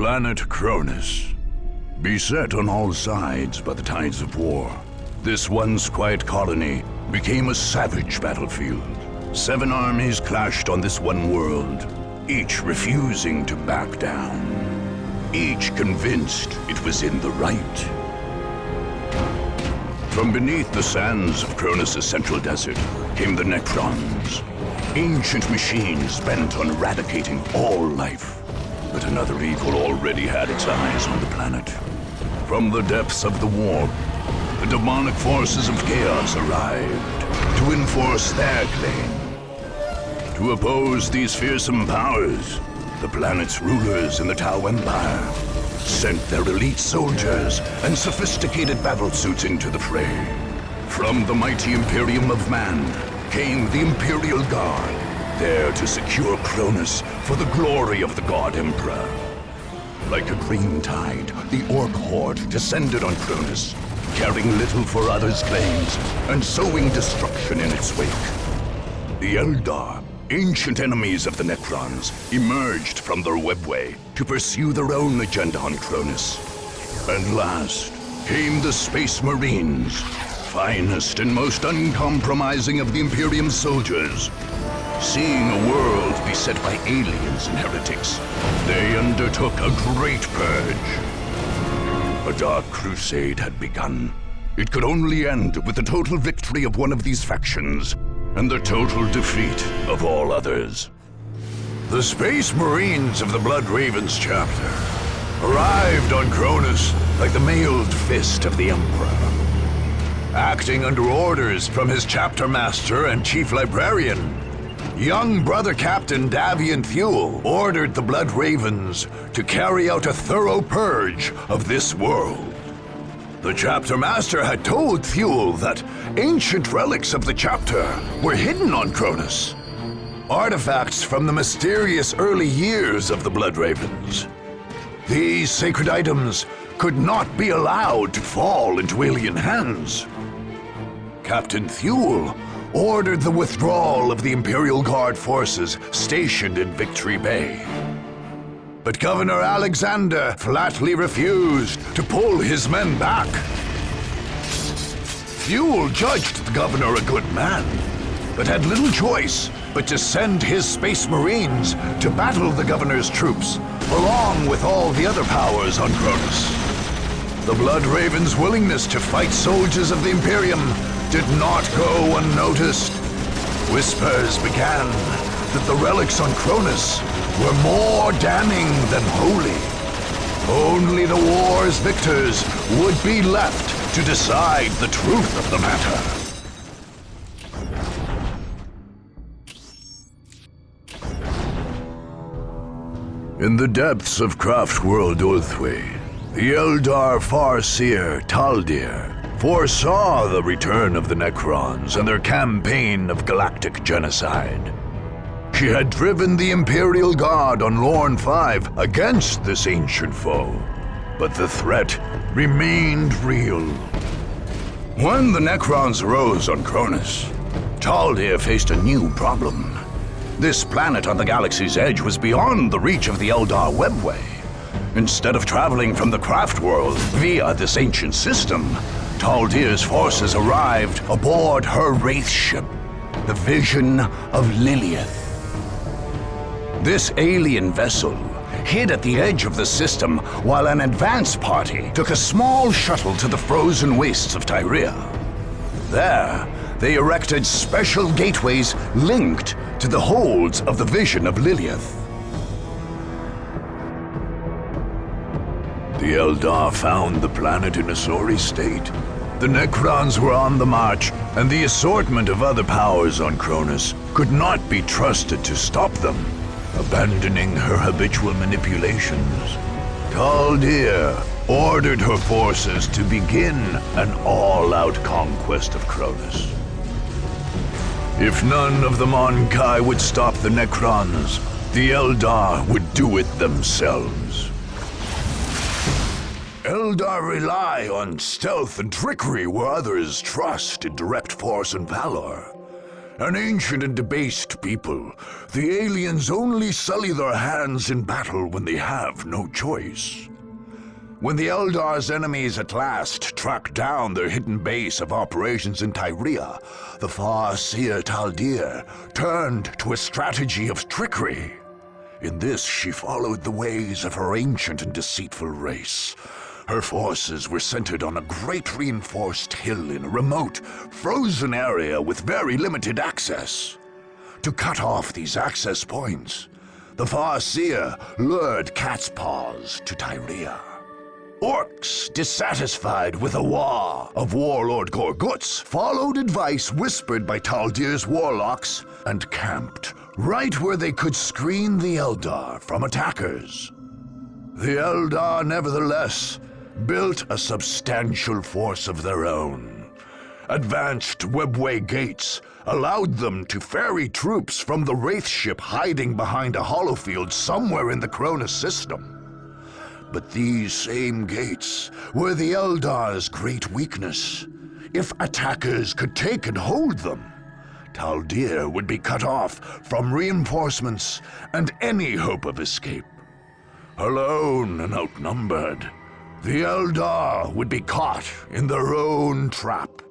planet Kronus. Beset on all sides by the tides of war, this once quiet colony became a savage battlefield. 7 armies clashed on this one world, each refusing to back down. Each convinced it was in the right. From beneath the sands of Kronus' central desert came the Necrons, ancient machines bent on eradicating all life. But another evil already had its eyes on the planet. From the depths of the warp, the demonic forces of chaos arrived to enforce their claim. To oppose these fearsome powers, the planet's rulers in the Tau Empire sent their elite soldiers and sophisticated battlesuits into the fray. From the mighty Imperium of Man came the Imperial Guard, there to secure Kronus for the glory of the God Emperor. Like a green tide, the Ork horde descended on Kronus, caring little for others' claims and sowing destruction in its wake. The Eldar, ancient enemies of the Necrons, emerged from their webway to pursue their own agenda on Kronus. And last came the Space Marines, finest and most uncompromising of the Imperium's soldiers. Seeing a world beset by aliens and heretics, they undertook a great purge. A dark crusade had begun. It could only end with the total victory of one of these factions, and the total defeat of all others. The Space Marines of the Blood Ravens chapter arrived on Kronus like the mailed fist of the Emperor. Acting under orders from his Chapter Master and Chief Librarian, young brother Captain Davian Thule ordered the Blood Ravens to carry out a thorough purge of this world. The Chapter Master had told Thule that ancient relics of the chapter were hidden on Kronus, artifacts from the mysterious early years of the Blood Ravens. These sacred items could not be allowed to fall into alien hands. Captain Thule ordered the withdrawal of the Imperial Guard forces stationed in Victory Bay. But Governor Alexander flatly refused to pull his men back. Thule judged the governor a good man, but had little choice but to send his Space Marines to battle the governor's troops, along with all the other powers on Kronus. The Blood Ravens' willingness to fight soldiers of the Imperium did not go unnoticed. Whispers began that the relics on Kronus were more damning than holy. Only the war's victors would be left to decide the truth of the matter. In the depths of Craftworld Ulthwé, the Eldar Farseer Taldeer foresaw the return of the Necrons and their campaign of galactic genocide. She had driven the Imperial Guard on Lorn V against this ancient foe, but the threat remained real. When the Necrons rose on Kronus, Taldeer faced a new problem. This planet on the galaxy's edge was beyond the reach of the Eldar webway. Instead of traveling from the Craftworld via this ancient system, Taldeer's forces arrived aboard her wraith ship, the Vision of Lilith. This alien vessel hid at the edge of the system while an advance party took a small shuttle to the frozen wastes of Tyria. There, they erected special gateways linked to the holds of the Vision of Lilith. The Eldar found the planet in a sorry state. The Necrons were on the march, and the assortment of other powers on Kronus could not be trusted to stop them. Abandoning her habitual manipulations, Taldeer ordered her forces to begin an all-out conquest of Kronus. If none of the Mankai would stop the Necrons, the Eldar would do it themselves. Eldar rely on stealth and trickery where others trust in direct force and valor. An ancient and debased people, the aliens only sully their hands in battle when they have no choice. When the Eldar's enemies at last tracked down their hidden base of operations in Tyria, the Farseer Taldeer turned to a strategy of trickery. In this, she followed the ways of her ancient and deceitful race. Her forces were centered on a great reinforced hill in a remote, frozen area with very limited access. To cut off these access points, the Farseer lured Cat's Paws to Tyria. Orks, dissatisfied with the war of Warlord Gorgutz, followed advice whispered by Taldeer's warlocks and camped right where they could screen the Eldar from attackers. The Eldar, nevertheless, built a substantial force of their own. Advanced webway gates allowed them to ferry troops from the Wraith ship hiding behind a holofield somewhere in the Kronus system. But these same gates were the Eldar's great weakness. If attackers could take and hold them, Taldeer would be cut off from reinforcements and any hope of escape. Alone and outnumbered, the Eldar would be caught in their own trap.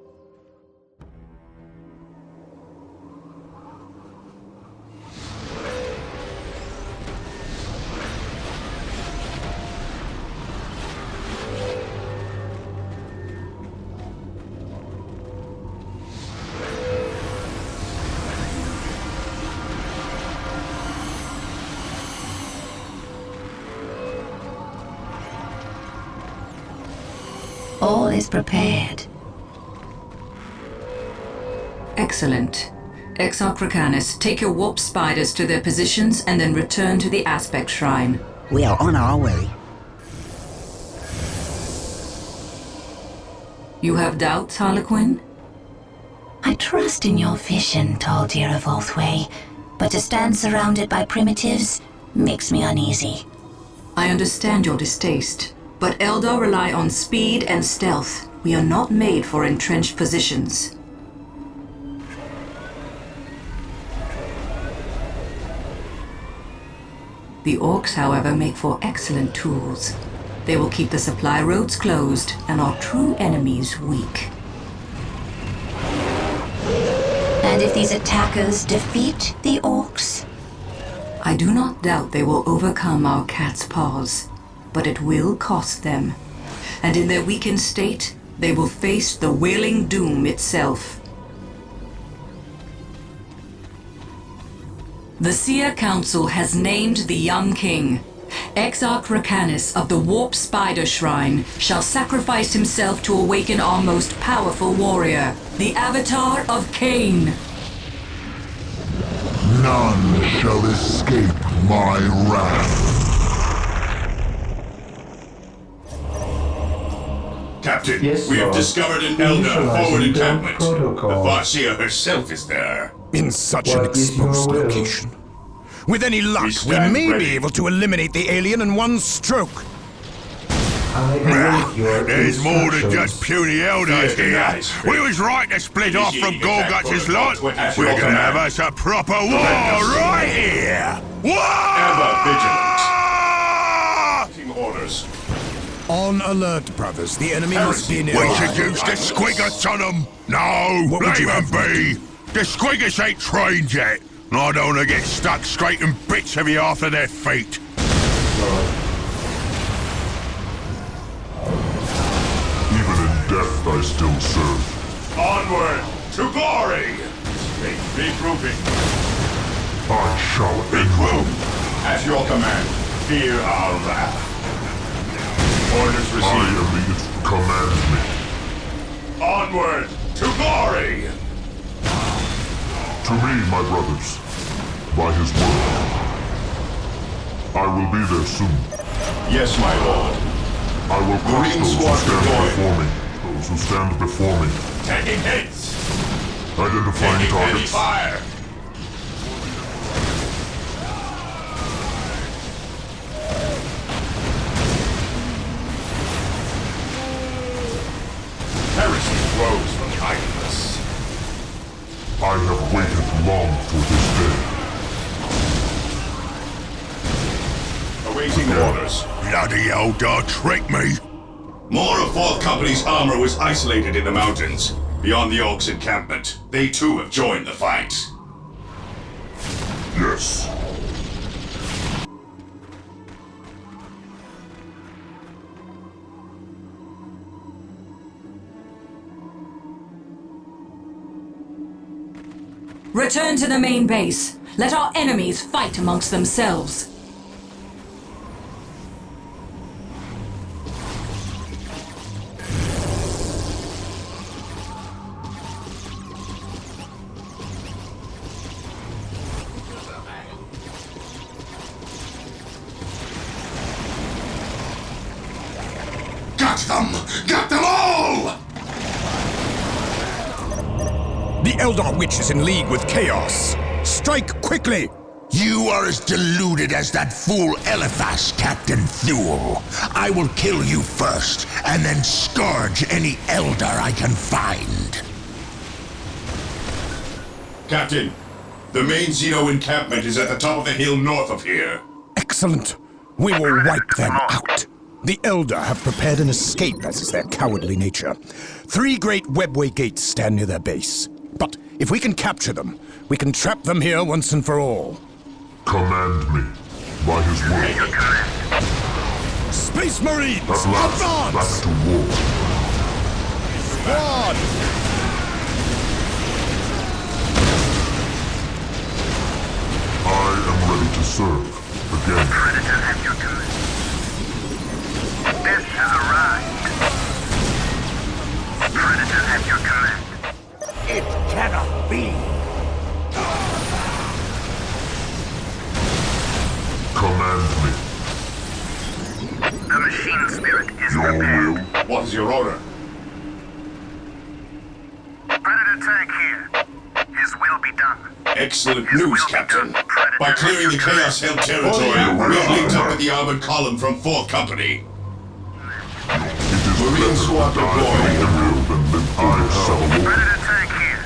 All is prepared. Excellent. Exarch Rakanus, take your warp spiders to their positions and then return to the Aspect Shrine. We are on our way. You have doubts, Harlequin? I trust in your vision, Taldeer of Ulthway, but to stand surrounded by primitives makes me uneasy. I understand your distaste, but Eldar rely on speed and stealth. We are not made for entrenched positions. The Orks, however, make for excellent tools. They will keep the supply roads closed and our true enemies weak. And if these attackers defeat the Orks? I do not doubt they will overcome our Cat's Paws, but it will cost them. And in their weakened state, they will face the Wailing Doom itself. The Seer Council has named the young king. Exarch Rakanus of the Warp Spider Shrine shall sacrifice himself to awaken our most powerful warrior, the Avatar of Cain. None shall escape my wrath. Captain, Yes, we have Lord. discovered an Eldar forward encampment. The Protocol. Farseer herself is there. In such What an is your exposed will? location. With any luck, we stand may ready. be able to eliminate the alien in one stroke. I await your There's more than instructions. just puny Eldars here. Nice. We was right to split off from Initiating attack Gorgutz's protocol lot. 20 We're gonna have command. us a proper war Tremendous. right here. War! Ever vigilant. Team orders. On alert, brothers. The enemy must be Heresy. near. We should use the squiggers on them. No, What would leave you them have me be. The squiggers ain't trained yet. And I don't want to get stuck straight in bits of you after their feet. Even in death I still serve. Onward to glory. Regrouping. I shall end Regroup. them. At your command. Fear our wrath. Orders I received. am the command me. Onward to glory. To me, my brothers, by his word. I will be there soon. Yes, my lord. I will crush Marine those who squad stand deployed. before me. Those who stand before me. Taking hits. Identifying Taking heavy targets. fire. Heresy grows from idleness. I have waited Bloody Eldar tricked me! More of 4th Company's armor was isolated in the mountains, beyond the Orks' encampment. They too have joined the fight. Yes. Return to the main base. Let our enemies fight amongst themselves. Got them! Got them all! The Eldar Witch is in league with Chaos. Strike quickly! You are as deluded as that fool Eliphas, Captain Thule. I will kill you first, and then scourge any Eldar I can find. Captain, the main Xeno encampment is at the top of the hill north of here. Excellent. We will wipe them out. The Eldar have prepared an escape, as is their cowardly nature. 3 great webway gates stand near their base. But if we can capture them, we can trap them here once and for all. Command me by his word. Space Marines! At last, Advance! back to war. Squad! I am ready to serve. Again. Predators have your command. Death has arrived. Predators have your command. It cannot be! Command me. The machine spirit is Your prepared. will. What is your order? Predator tank here. His will be done. Excellent news, Captain. By clearing the Chaos-held territory, we've linked up with the armored column from 4th Company. It is Marine better squad to die for deployed. your will than live for yourself alone. Predator tank here.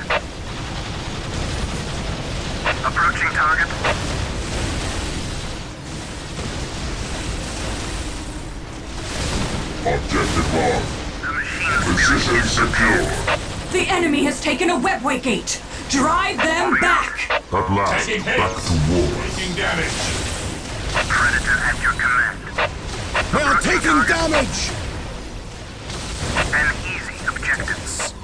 Approaching target. Objective marked. The machine spirit Position is prepared. secure. The enemy has taken a webway gate. Drive them back. At last, Taking back hits. to war. Taking damage. Predators have your command. They are taking damage! An easy objectives.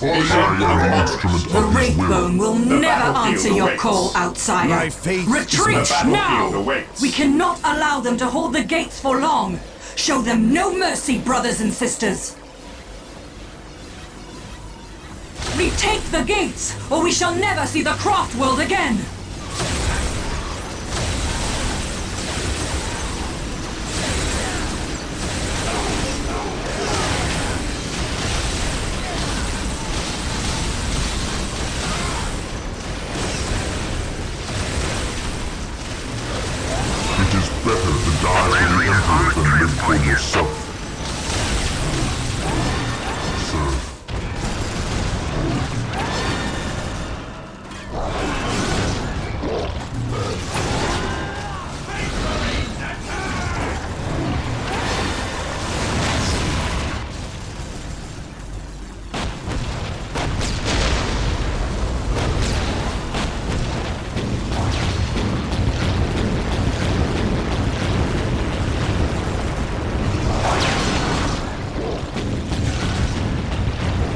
I am an instrument The of his Wraith will. Bone will never battlefield answer your awaits. call, outsider. My faith is Retreat The battlefield now! awaits. We cannot allow them to hold the gates for long. Show them no mercy, brothers and sisters. Retake the gates, or we shall never see the Craft World again. It is better to die for the Emperor than live for yourself. Serve.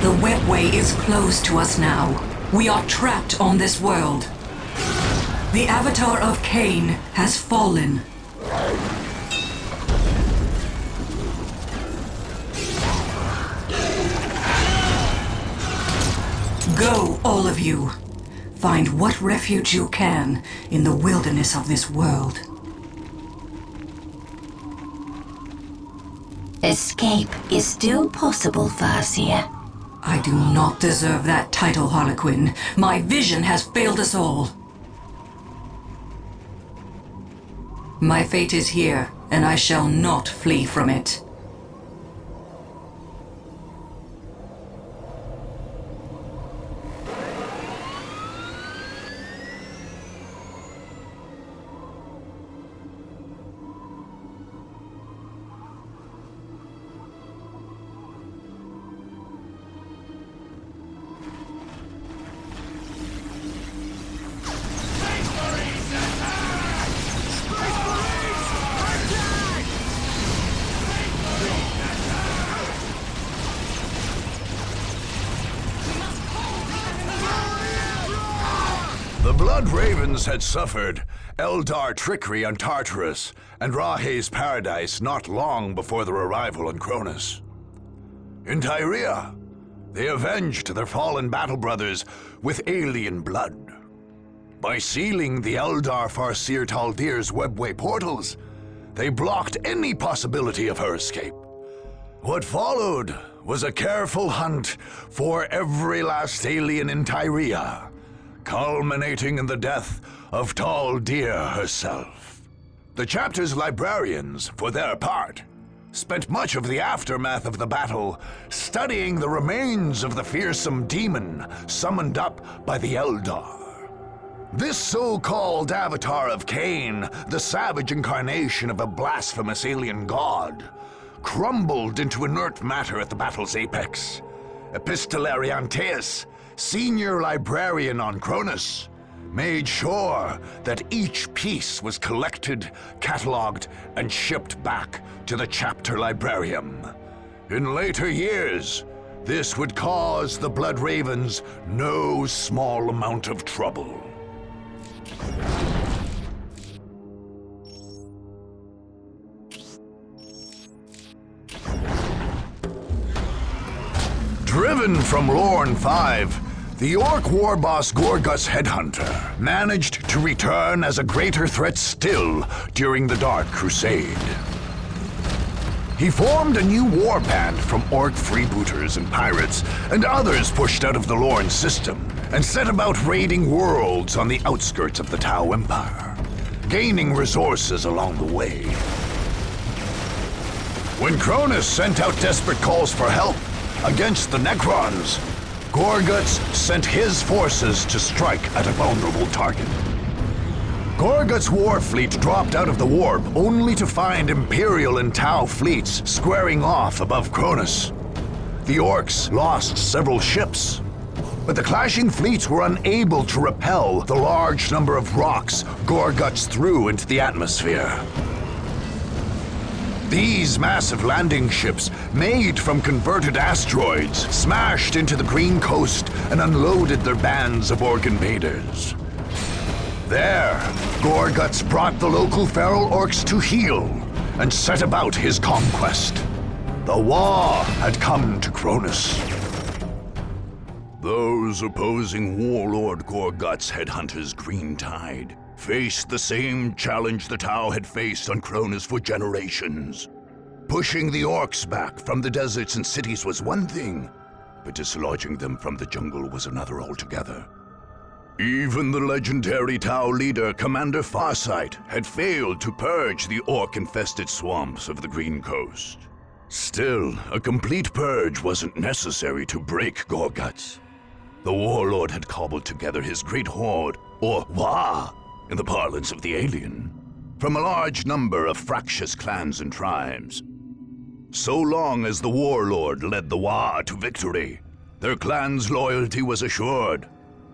The webway is closed to us now. We are trapped on this world. The avatar of Cain has fallen. Go, all of you. Find what refuge you can in the wilderness of this world. Escape is still possible, Farseer. I do not deserve that title, Harlequin. My vision has failed us all. My fate is here, and I shall not flee from it. Blood Ravens had suffered Eldar trickery on Tartarus and Rahe's paradise not long before their arrival on Kronus. In Tyria, they avenged their fallen battle brothers with alien blood. By sealing the Eldar Farseer Taldeer's webway portals, they blocked any possibility of her escape. What followed was a careful hunt for every last alien in Tyria, culminating in the death of Taldeer herself. The chapter's librarians, for their part, spent much of the aftermath of the battle studying the remains of the fearsome demon summoned up by the Eldar. This so-called avatar of Cain, the savage incarnation of a blasphemous alien god, crumbled into inert matter at the battle's apex. Epistolary Antaeus, senior librarian on Kronus, made sure that each piece was collected, catalogued, and shipped back to the chapter librarium. In later years, this would cause the Blood Ravens no small amount of trouble. Driven from Lorn V, the Ork Warboss Gorgutz headhunter managed to return as a greater threat still during the Dark Crusade. He formed a new warband from Ork freebooters and pirates and others pushed out of the Lorn system and set about raiding worlds on the outskirts of the Tau Empire, gaining resources along the way. When Kronus sent out desperate calls for help against the Necrons, Gorgutz sent his forces to strike at a vulnerable target. Gorgutz's war fleet dropped out of the warp only to find Imperial and Tau fleets squaring off above Kronus. The Orks lost several ships, but the clashing fleets were unable to repel the large number of rocks Gorgutz threw into the atmosphere. These massive landing ships, made from converted asteroids, smashed into the Green Coast and unloaded their bands of Ork invaders. There, Gorgutz brought the local feral orcs to heel and set about his conquest. The Wa had come to Kronus. Those opposing Warlord Gorgutz's headhunters' Green Tide faced the same challenge the Tau had faced on Kronus for generations. Pushing the Orks back from the deserts and cities was one thing, but dislodging them from the jungle was another altogether. Even the legendary Tau leader, Commander Farsight, had failed to purge the Ork-infested swamps of the Green Coast. Still, a complete purge wasn't necessary to break Gorgutz. The Warlord had cobbled together his great horde, or Wa, in the parlance of the alien, from a large number of fractious clans and tribes. So long as the Warlord led the Wa to victory, their clan's loyalty was assured.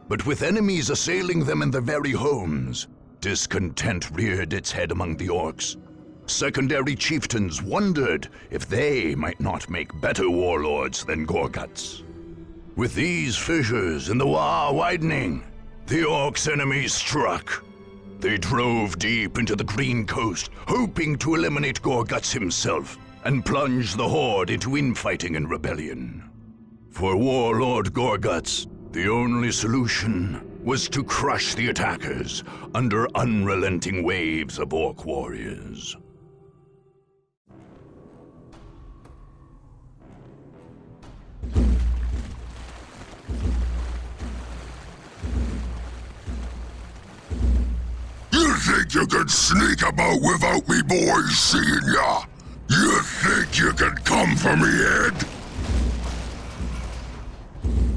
But with enemies assailing them in their very homes, discontent reared its head among the Orks. Secondary chieftains wondered if they might not make better warlords than Gorgutz. With these fissures in the Wa widening, the Orks' enemies struck. They drove deep into the Green Coast, hoping to eliminate Gorgutz himself and plunge the Horde into infighting and rebellion. For Warlord Gorgutz, the only solution was to crush the attackers under unrelenting waves of Ork warriors. You think you can sneak about without me boys seeing ya? You think you can come for me, Ed?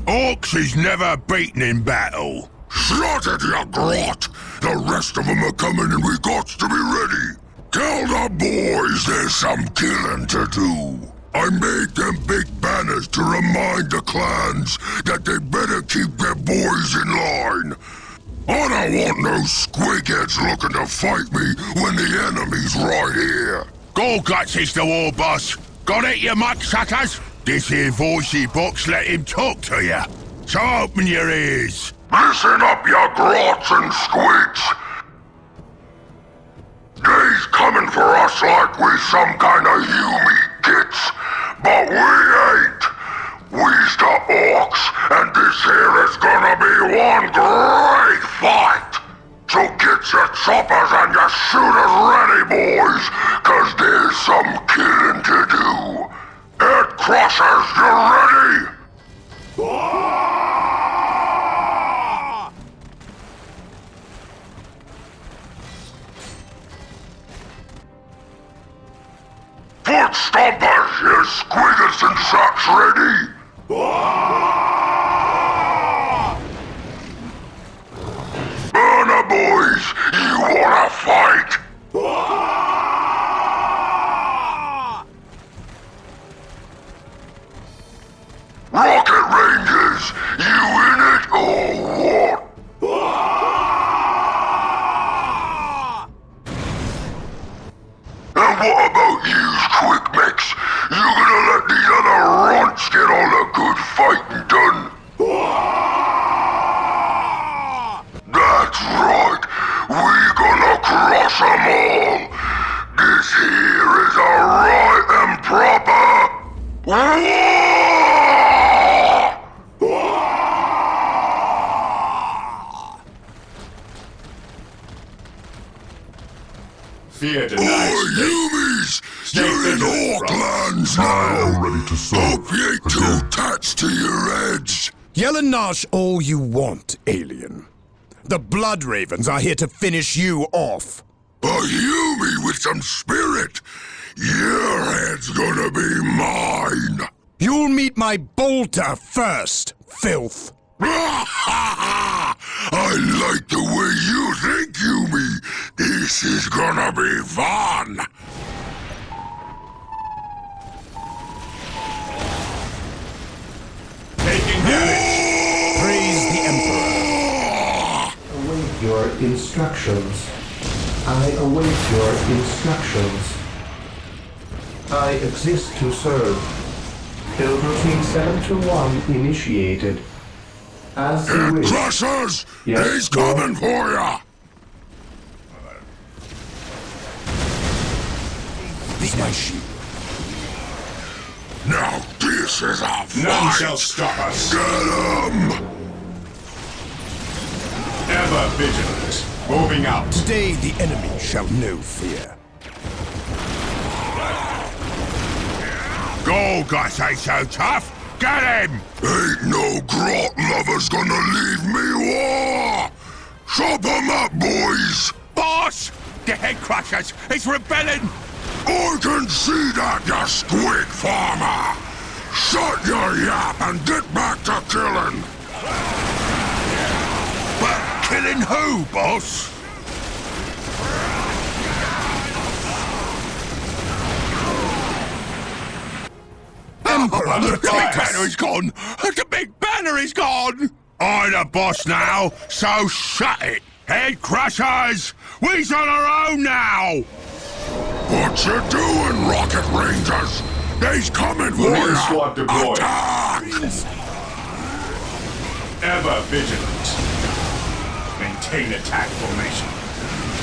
Orks is never beaten in battle. Shut it, you grot! The rest of them are coming and we got to be ready. Tell the boys there's some killing to do. I made them big banners to remind the clans that they better keep their boys in line. I don't want no squigheads looking to fight me when the enemy's right here. Gorgutz is the war boss. Got it, you mucksuckers? This here voicey box let him talk to you. So open your ears. Listen up, ya grots and squids. They's coming for us like we some kind of humy kits, but we ain't. We's the Orks, and this here is gonna be one great fight. So get your choppers and your shooters ready, boys, cause there's some killing to do. Head crushers, you ready? Foot stompers, you squiggles and such ready? Burner boys, you wanna fight? Rocket Rangers, you in it or what? And what about yous, quick mechs? You gonna let these other runts get all the good fighting done? That's right, we gonna crush 'em all. This here is a right and proper war! Fear denies faith. Yumis! Stay You're in vigilant, Orklands I now! am ready to serve. Hope you ain't too Again. attached to your heads! Yell and gnash all you want, alien. The Blood Ravens are here to finish you off. A Yumi with some spirit! Your head's gonna be mine! You'll meet my bolter first, filth. I like the way you think, Yumi! This is gonna be fun! Taking damage. Praise the Emperor. Await your instructions. I await your instructions. I exist to serve. Build routine 721 initiated. As you wish. Crushers! Yes, He's Lord. coming for ya! Be my shield. Now this is a fight! None shall stop us. Get him! Ever vigilant. Moving out. Today the enemy shall know fear. Gorgutz ain't so tough! Get him! Ain't no grot lover's gonna leave me war! Chop 'em up, boys! Boss! The head crushers! It's rebelling! I can see that, you squid farmer! Shut your yap and get back to killing! But killing who, boss? Emperor, The big protect banner us. is gone! The big banner is gone! I'm the boss now, so shut it! Head crushers! We's on our own now! What you doing, Rocket Rangers? They's coming for Marine ya! squad deployed. Attack! Ever vigilant. Maintain attack formation.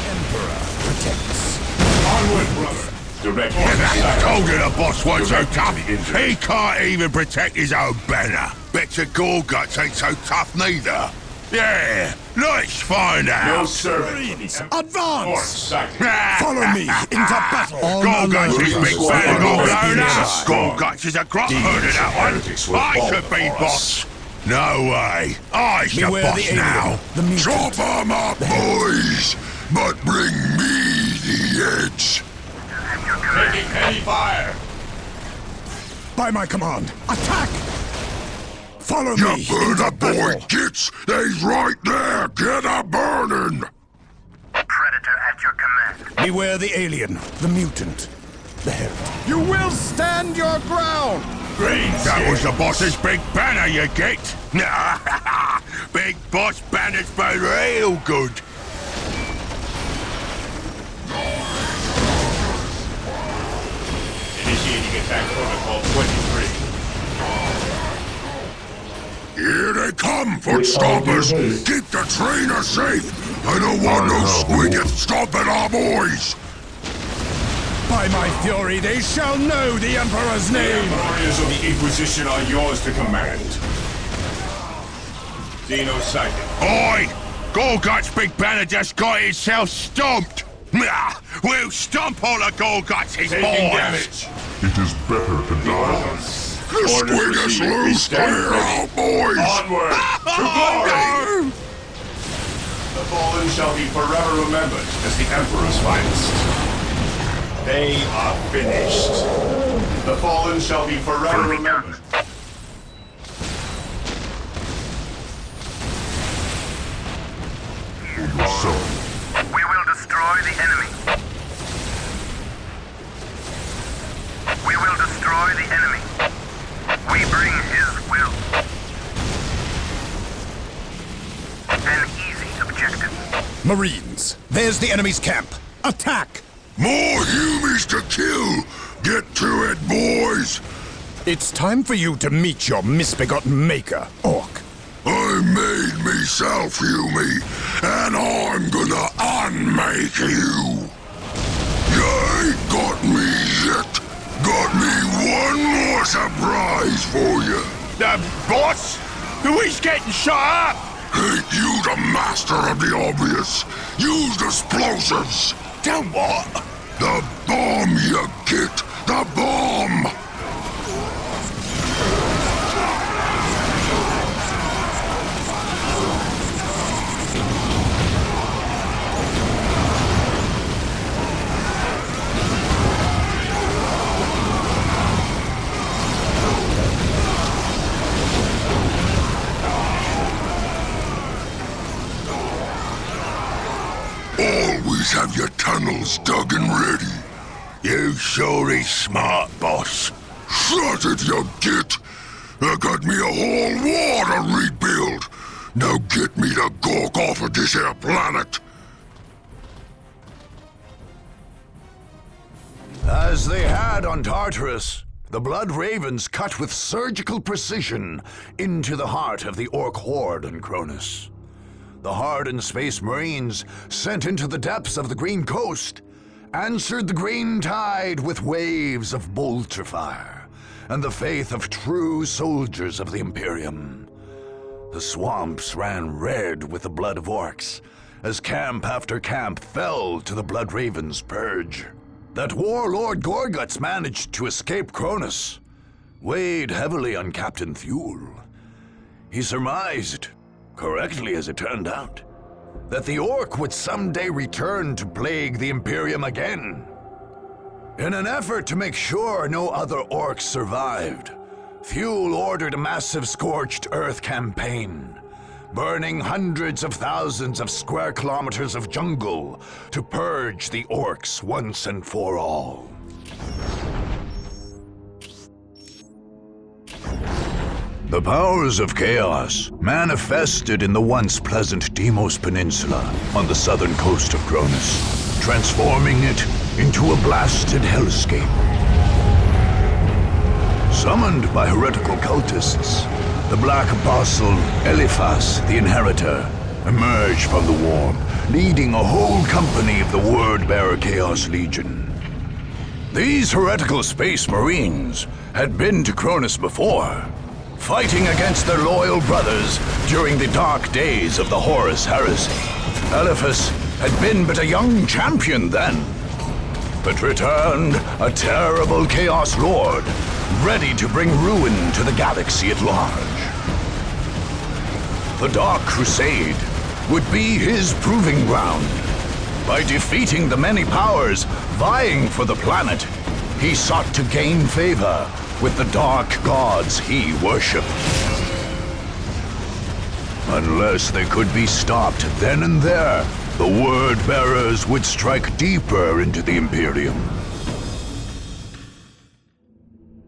Emperor protects. Onward, brother. Direct I told you the boss wasn't so Direct tough. to the injury. He can't even protect his own banner. Bet your Gorgutz ain't so tough neither. Yeah, let's find No out. service. Advance! Orcs sighted. Follow me into battle. Gorgutz is big Squad banner got Gorgutz blown is up. strong. Gorgutz is a grot herder, that heretics will one. I fall should be before us. boss. No way. I's the Beware boss the alien, now. the mutant. Chop 'em up, boys! But bring me the edge! Taking heavy fire. By my command, attack! Follow You me burner into boy battle. gits! They's right there! Get a burning! Predator at your command. Beware the alien, the mutant, the heretic. You will stand your ground! That was the boss's big banner, you get. Big boss banner's been real good. Initiating attack protocol 23. Here they come, footstompers! Keep the trainer safe! I don't want no squidget stomping our boys! By my fury, they shall know the Emperor's name! The warriors of the Inquisition are yours to command. Dino sighted. Oi! Gorgut's big banner just got itself stomped! We'll stomp all of Gorgut's boys! Damage. It is better to die. The squid is loose! Clear out, boys! Onward! To glory! The fallen shall be forever remembered as the Emperor's finest. They are finished. The fallen shall be forever remembered. We will destroy the enemy. We will destroy the enemy. We bring his will. An easy objective. Marines, there's the enemy's camp. Attack! More humans to kill! Get to it, boys! It's time for you to meet your misbegotten maker, Ork. I made myself, Hume, and I'm gonna unmake you! You ain't got me yet! Got me one more surprise for you! Boss? Who's getting shot up? Ain't you the master of the obvious? Use explosives! The what? The bomb, you git! The bomb! Always have your tunnels dug and ready. You sure is smart, boss. Shut it, you git! I got me a whole war to rebuild. Now get me the gawk off of this here planet. As they had on Tartarus, the Blood Ravens cut with surgical precision into the heart of the Ork horde on Kronus. The hardened Space Marines, sent into the depths of the Green Coast, answered the green tide with waves of bolter fire and the faith of true soldiers of the Imperium. The swamps ran red with the blood of Orks as camp after camp fell to the Blood Ravens' purge. That Warlord Gorgutz managed to escape Kronus weighed heavily on Captain Thule. He surmised, correctly as it turned out, that the Ork would someday return to plague the Imperium again. In an effort to make sure no other Orks survived, Thule ordered a massive scorched earth campaign, burning hundreds of thousands of square kilometers of jungle to purge the Orks once and for all. The powers of chaos manifested in the once pleasant Deimos Peninsula on the southern coast of Kronus, transforming it into a blasted hellscape. Summoned by heretical cultists, the Black Apostle Eliphas, the Inheritor, emerged from the warp, leading a whole company of the Word-bearer Chaos Legion. These heretical Space Marines had been to Kronus before, fighting against their loyal brothers during the dark days of the Horus Heresy. Eliphas had been but a young champion then, but returned a terrible Chaos Lord, ready to bring ruin to the galaxy at large. The Dark Crusade would be his proving ground. By defeating the many powers vying for the planet, he sought to gain favor with the dark gods he worshipped. Unless they could be stopped then and there, the Word-bearers would strike deeper into the Imperium.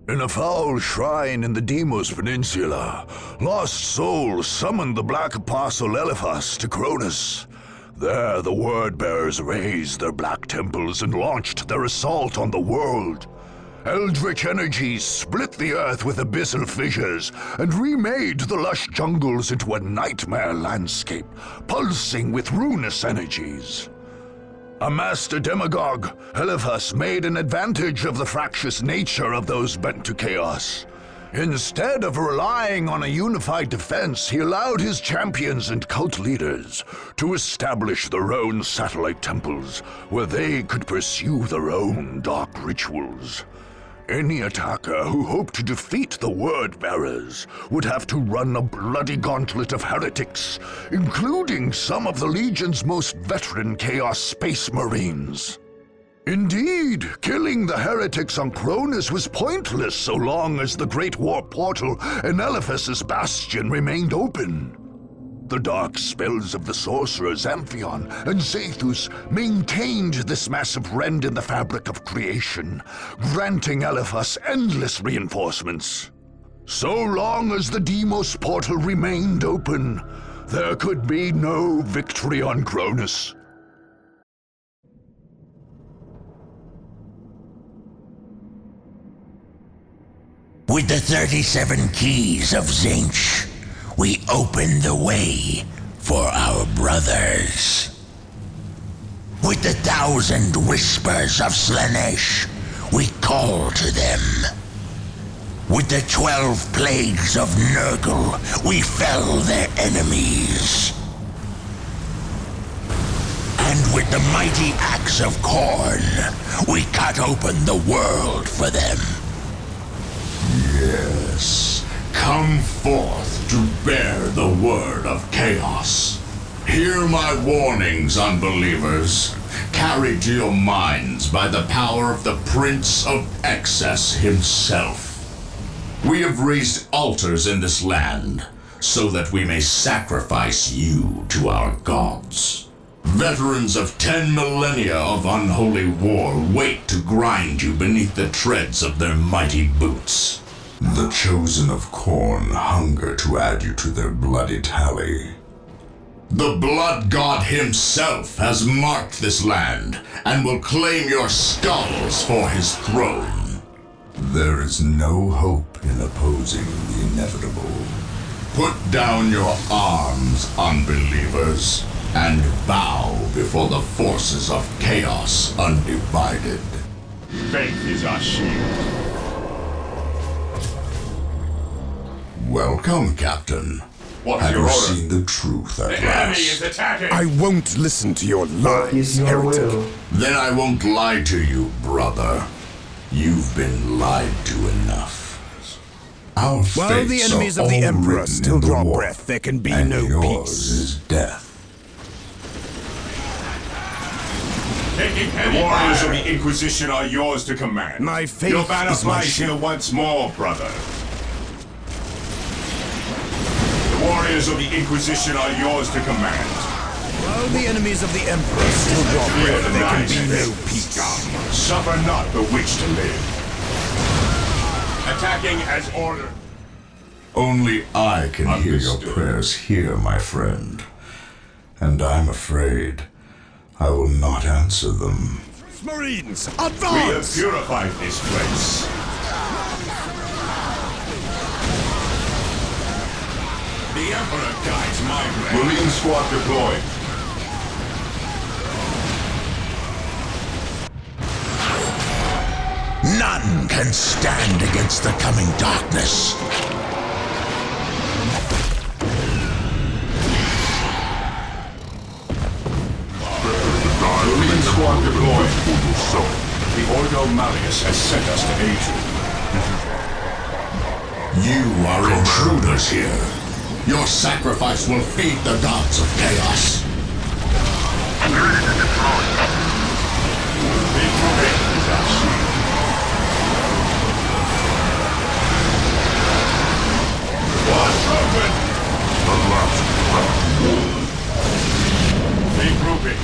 In a foul shrine in the Deimos Peninsula, lost souls summoned the Black Apostle Eliphas to Kronus. There the Word-bearers raised their black temples and launched their assault on the world. Eldritch energies split the earth with abyssal fissures and remade the lush jungles into a nightmare landscape, pulsing with ruinous energies. A master demagogue, Eliphas, made an advantage of the fractious nature of those bent to chaos. Instead of relying on a unified defense, he allowed his champions and cult leaders to establish their own satellite temples, where they could pursue their own dark rituals. Any attacker who hoped to defeat the Word-bearers would have to run a bloody gauntlet of heretics, including some of the Legion's most veteran Chaos Space Marines. Indeed, killing the heretics on Kronus was pointless so long as the Great Warp Portal in Eliphas' bastion remained open. The dark spells of the sorcerers Amphion and Zathus maintained this massive rend in the fabric of creation, granting Eliphas endless reinforcements. So long as the Deimos portal remained open, there could be no victory on Kronus. With the 37 keys of Tzeentch, we open the way for our brothers. With the 1,000 whispers of Slaanesh, we call to them. With the 12 plagues of Nurgle, we fell their enemies. And with the mighty axe of Khorne, we cut open the world for them. Yes. Come forth to bear the word of chaos. Hear my warnings, unbelievers, carried to your minds by the power of the Prince of Excess himself. We have raised altars in this land, so that we may sacrifice you to our gods. Veterans of 10 millennia of unholy war wait to grind you beneath the treads of their mighty boots. The chosen of Khorne hunger to add you to their bloody tally. The blood god himself has marked this land and will claim your skulls for his throne. There is no hope in opposing the inevitable. Put down your arms, unbelievers, and bow before the forces of Chaos Undivided. Faith is our shield. Welcome, Captain. What's Have your you order? seen the truth at The last? enemy is attacking! I won't listen to your What is lies, your heretic. will? Then I won't lie to you, brother. You've been lied to enough. Our While the fates enemies are of the all Emperor written still in the draw warp, breath, there can be and no yours peace. is death. Taking heavy warriors of the Inquisition are yours to command. My faith Your banner is my flies shield. here once more, brother. The warriors of the Inquisition are yours to command. While the enemies of the Emperor still draw breath, there can be no peace. Suffer not the witch to live. Attacking as ordered. Only I can hear your Understood. prayers here, my friend. And I'm afraid I will not answer them. Marines, We have advance! purified this place. The Emperor guides my way. Marine squad deployed. None can stand against the coming darkness. Marine squad deployed. The Ordo Malleus has sent us to aid you. You are intruders here. Your sacrifice will feed the gods of chaos. The Imperium is our shield. What's open? At last, back to war. Regrouping.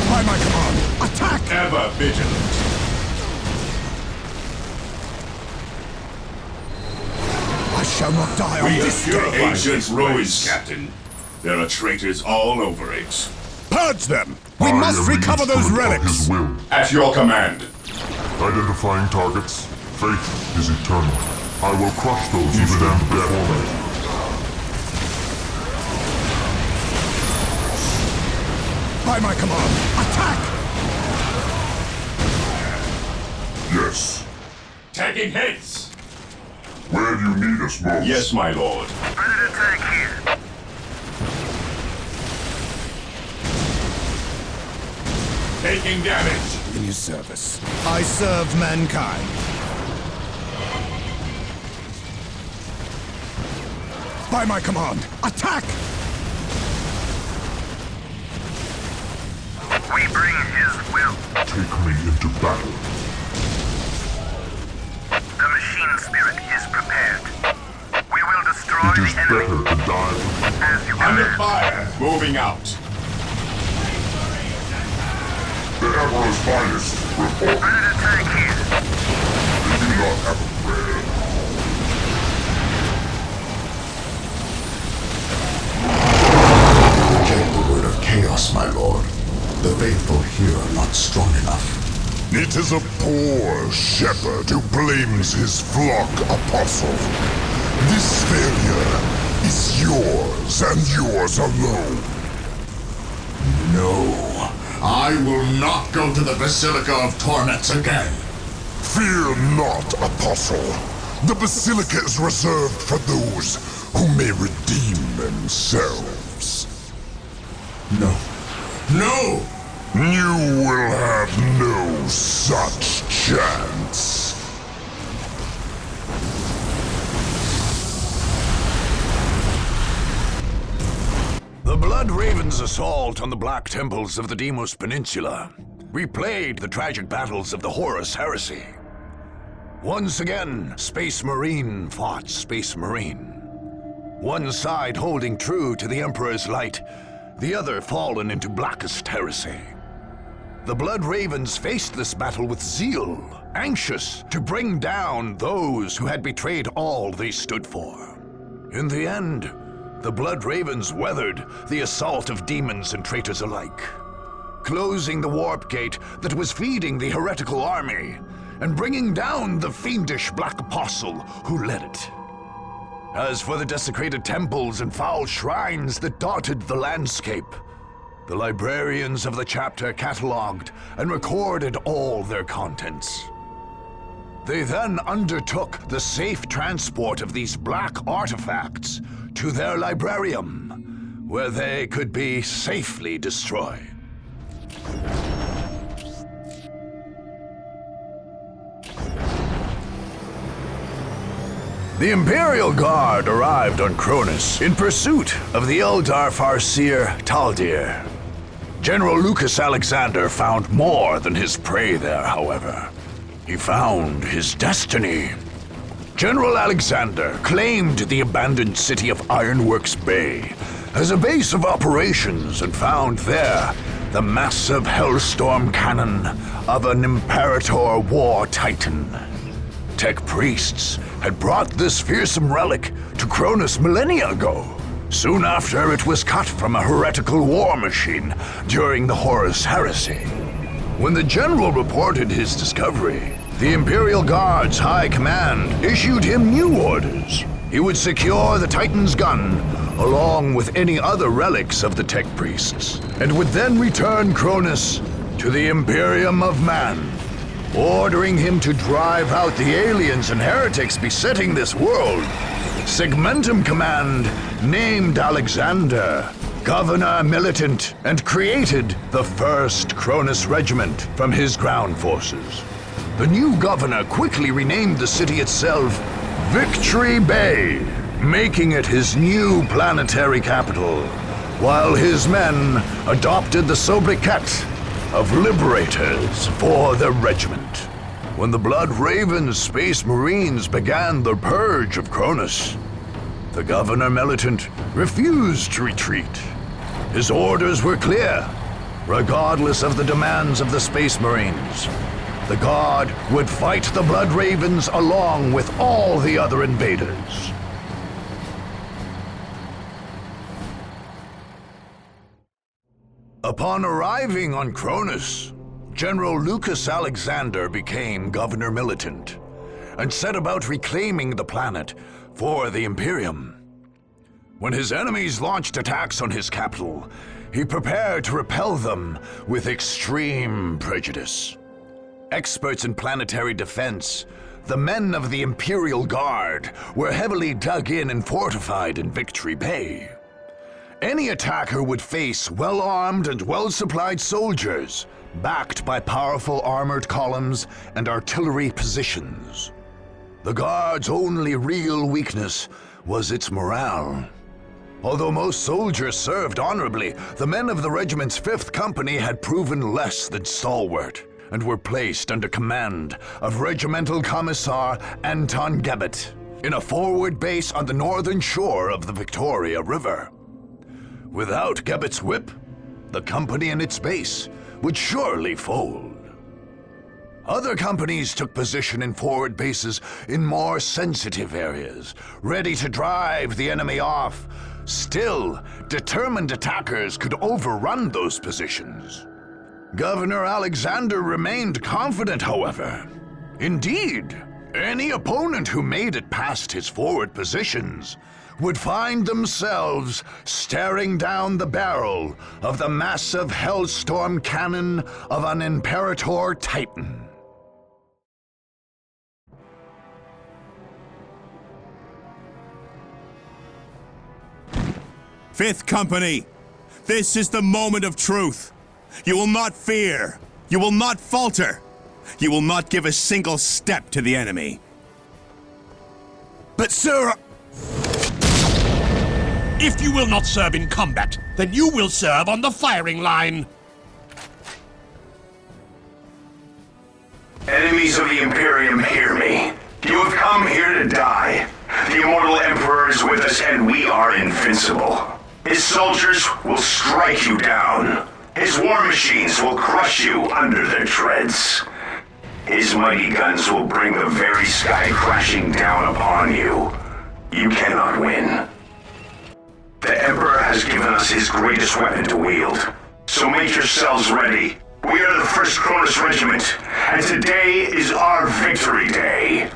By my command, attack! Ever vigilant. I shall not die on We have this day. purified ancient ruins, Captain. There are traitors all over it. Purge them! We I must am the recover those instrument of relics! his will. At your command. Identifying targets. Faith is eternal. I will crush those who stand before me. By my command, attack! Yes. Taking hits! Where do you need us most? Yes, my lord. Ready to attack here. Taking damage. In your service. I serve mankind. By my command, attack! We bring his will. Take me into battle. The machine spirit is prepared. We will destroy It is the enemy. better to die. As you Under command. fire. Moving out. The Emperor's finest report. Ready to attack here. They do not have a prayer. Reject the word of chaos, my lord. The faithful here are not strong enough. It is a poor shepherd who blames his flock apostle. This failure is yours and yours alone. No. I will not go to the Basilica of Torments again. Fear not, apostle. The Basilica is reserved for those who may redeem themselves. No. No! You will have no such chance. The Blood Raven's assault on the Black Temples of the Deimos Peninsula replayed the tragic battles of the Horus Heresy. Once again, Space Marine fought Space Marine. One side holding true to the Emperor's light, the other fallen into blackest heresy. The Blood Ravens faced this battle with zeal, anxious to bring down those who had betrayed all they stood for. In the end, the Blood Ravens weathered the assault of demons and traitors alike, closing the warp gate that was feeding the heretical army, and bringing down the fiendish Black Apostle who led it. As for the desecrated temples and foul shrines that dotted the landscape, the librarians of the chapter cataloged and recorded all their contents. They then undertook the safe transport of these black artifacts to their librarium, where they could be safely destroyed. The Imperial Guard arrived on Kronus in pursuit of the Eldar Farseer Taldeer. General Lukas Aleksander found more than his prey there, however. He found his destiny. General Aleksander claimed the abandoned city of Ironworks Bay as a base of operations and found there the massive Hellstorm cannon of an Imperator war titan. Tech priests had brought this fearsome relic to Kronus millennia ago, soon after it was cut from a heretical war machine during the Horus Heresy. When the general reported his discovery, the Imperial Guard's high command issued him new orders. He would secure the Titan's gun, along with any other relics of the tech priests, and would then return Kronus to the Imperium of Man, ordering him to drive out the aliens and heretics besetting this world. Segmentum Command named Alexander Governor Militant and created the 1st Kronus Regiment from his ground forces. The new governor quickly renamed the city itself Victory Bay, making it his new planetary capital, while his men adopted the sobriquet of Liberators for their regiment. When the Blood Raven's Space Marines began the purge of Kronus, the Governor Militant refused to retreat. His orders were clear. Regardless of the demands of the Space Marines, the Guard would fight the Blood Ravens along with all the other invaders. Upon arriving on Kronus, General Lukas Aleksander became Governor Militant, and set about reclaiming the planet for the Imperium. When his enemies launched attacks on his capital, he prepared to repel them with extreme prejudice. Experts in planetary defense, the men of the Imperial Guard were heavily dug in and fortified in Victory Bay. Any attacker would face well-armed and well-supplied soldiers, backed by powerful armored columns and artillery positions. The Guard's only real weakness was its morale. Although most soldiers served honorably, the men of the regiment's 5th Company had proven less than stalwart, and were placed under command of Regimental Commissar Anton Gebet in a forward base on the northern shore of the Victoria River. Without Gebet's whip, the company and its base would surely fold. Other companies took position in forward bases in more sensitive areas, ready to drive the enemy off. Still, determined attackers could overrun those positions. Governor Alexander remained confident, however. Indeed, any opponent who made it past his forward positions would find themselves staring down the barrel of the massive Hellstorm cannon of an Imperator Titan. Fifth Company, this is the moment of truth. You will not fear. You will not falter. You will not give a single step to the enemy. But sir... If you will not serve in combat, then you will serve on the firing line. Enemies of the Imperium, hear me. You have come here to die. The immortal Emperor is with us, and we are invincible. His soldiers will strike you down. His war machines will crush you under their treads. His mighty guns will bring the very sky crashing down upon you. You cannot win. The Emperor has given us his greatest weapon to wield. So make yourselves ready. We are the 1st Kronus Regiment, and today is our victory day.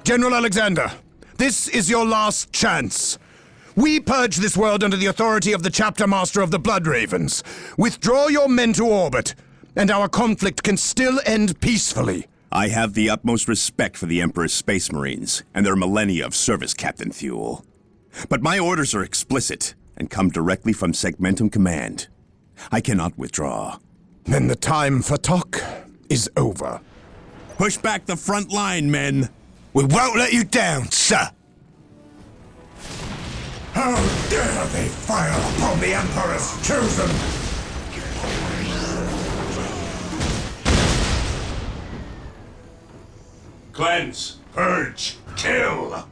General Alexander, this is your last chance. We purge this world under the authority of the Chapter Master of the Blood Ravens. Withdraw your men to orbit, and our conflict can still end peacefully. I have the utmost respect for the Emperor's Space Marines and their millennia of service, Captain Thule. But my orders are explicit and come directly from Segmentum Command. I cannot withdraw. Then the time for talk is over. Push back the front line, men! We won't let you down, sir! How dare they fire upon the Emperor's chosen! Cleanse, purge, kill!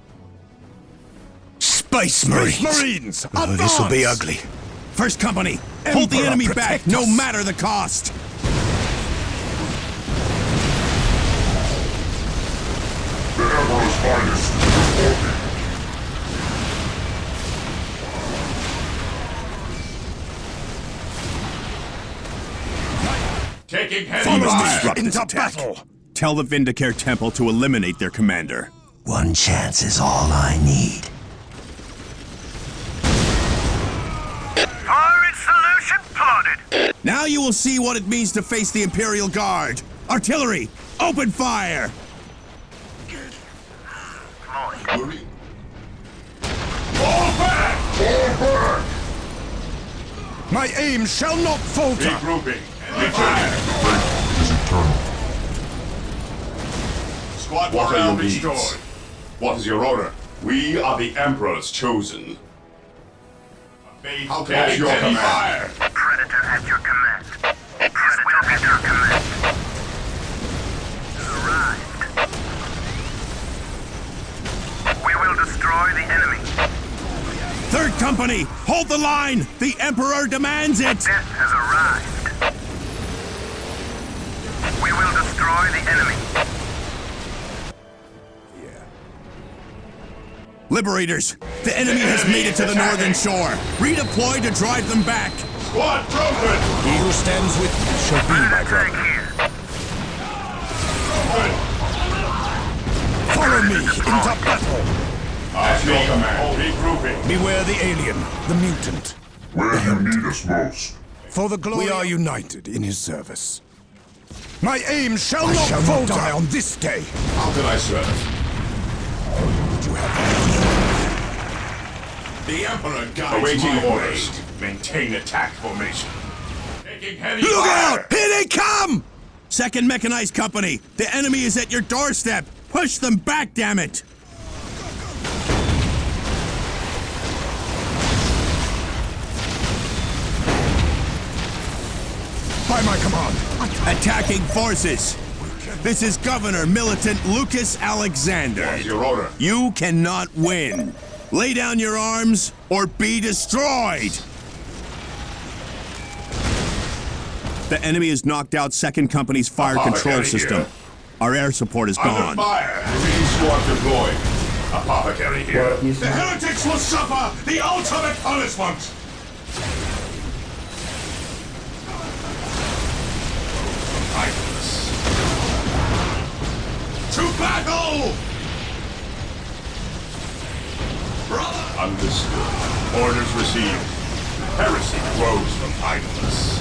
Space Marines! Oh, this will be ugly. 1st Company, hold the enemy back, no matter the cost! The Emperor's finest reporting. Taking heavy Follow fire! into battle! Tell the Vindicare Temple to eliminate their commander. One chance is all I need. Firing solution plotted. Now you will see what it means to face the Imperial Guard. Artillery, open fire! My aim shall not falter! Regrouping and fire! Is eternal. Squad What are morale your needs? restored. What is your order? We are the Emperor's chosen. Base How can I taking your heavy command? fire! Predator at your command. Predator at your command. Arrived. We will destroy the enemy. 3rd Company, hold the line! The Emperor demands it! Death has arrived. We will destroy the enemy. Liberators, the enemy has made it to the northern shore. Redeploy to drive them back. Squad broken! He who stands with me shall be my brother. Follow me into battle. At your command, regrouping. Beware the alien, the mutant. Where you need us most. For the glory, we are united in his service. My aim shall not falter on this day. How can I serve? Would you have the Emperor guides awaiting orders. Maintain attack formation. Taking heavy Look fire. out! Here they come! 2nd Mechanized Company, the enemy is at your doorstep. Push them back, damn it! By my command. Attacking forces. This is Governor Militant Lukas Aleksander. What is your order? You cannot win. Lay down your arms or be destroyed. The enemy has knocked out 2nd Company's fire control system. Here. Our air support is Under gone. fire. Marine squad deployed. Apothecary here. The heretics will suffer the ultimate punishment! Idleness. To battle! Brother! Understood. Orders received. Heresy grows from idleness.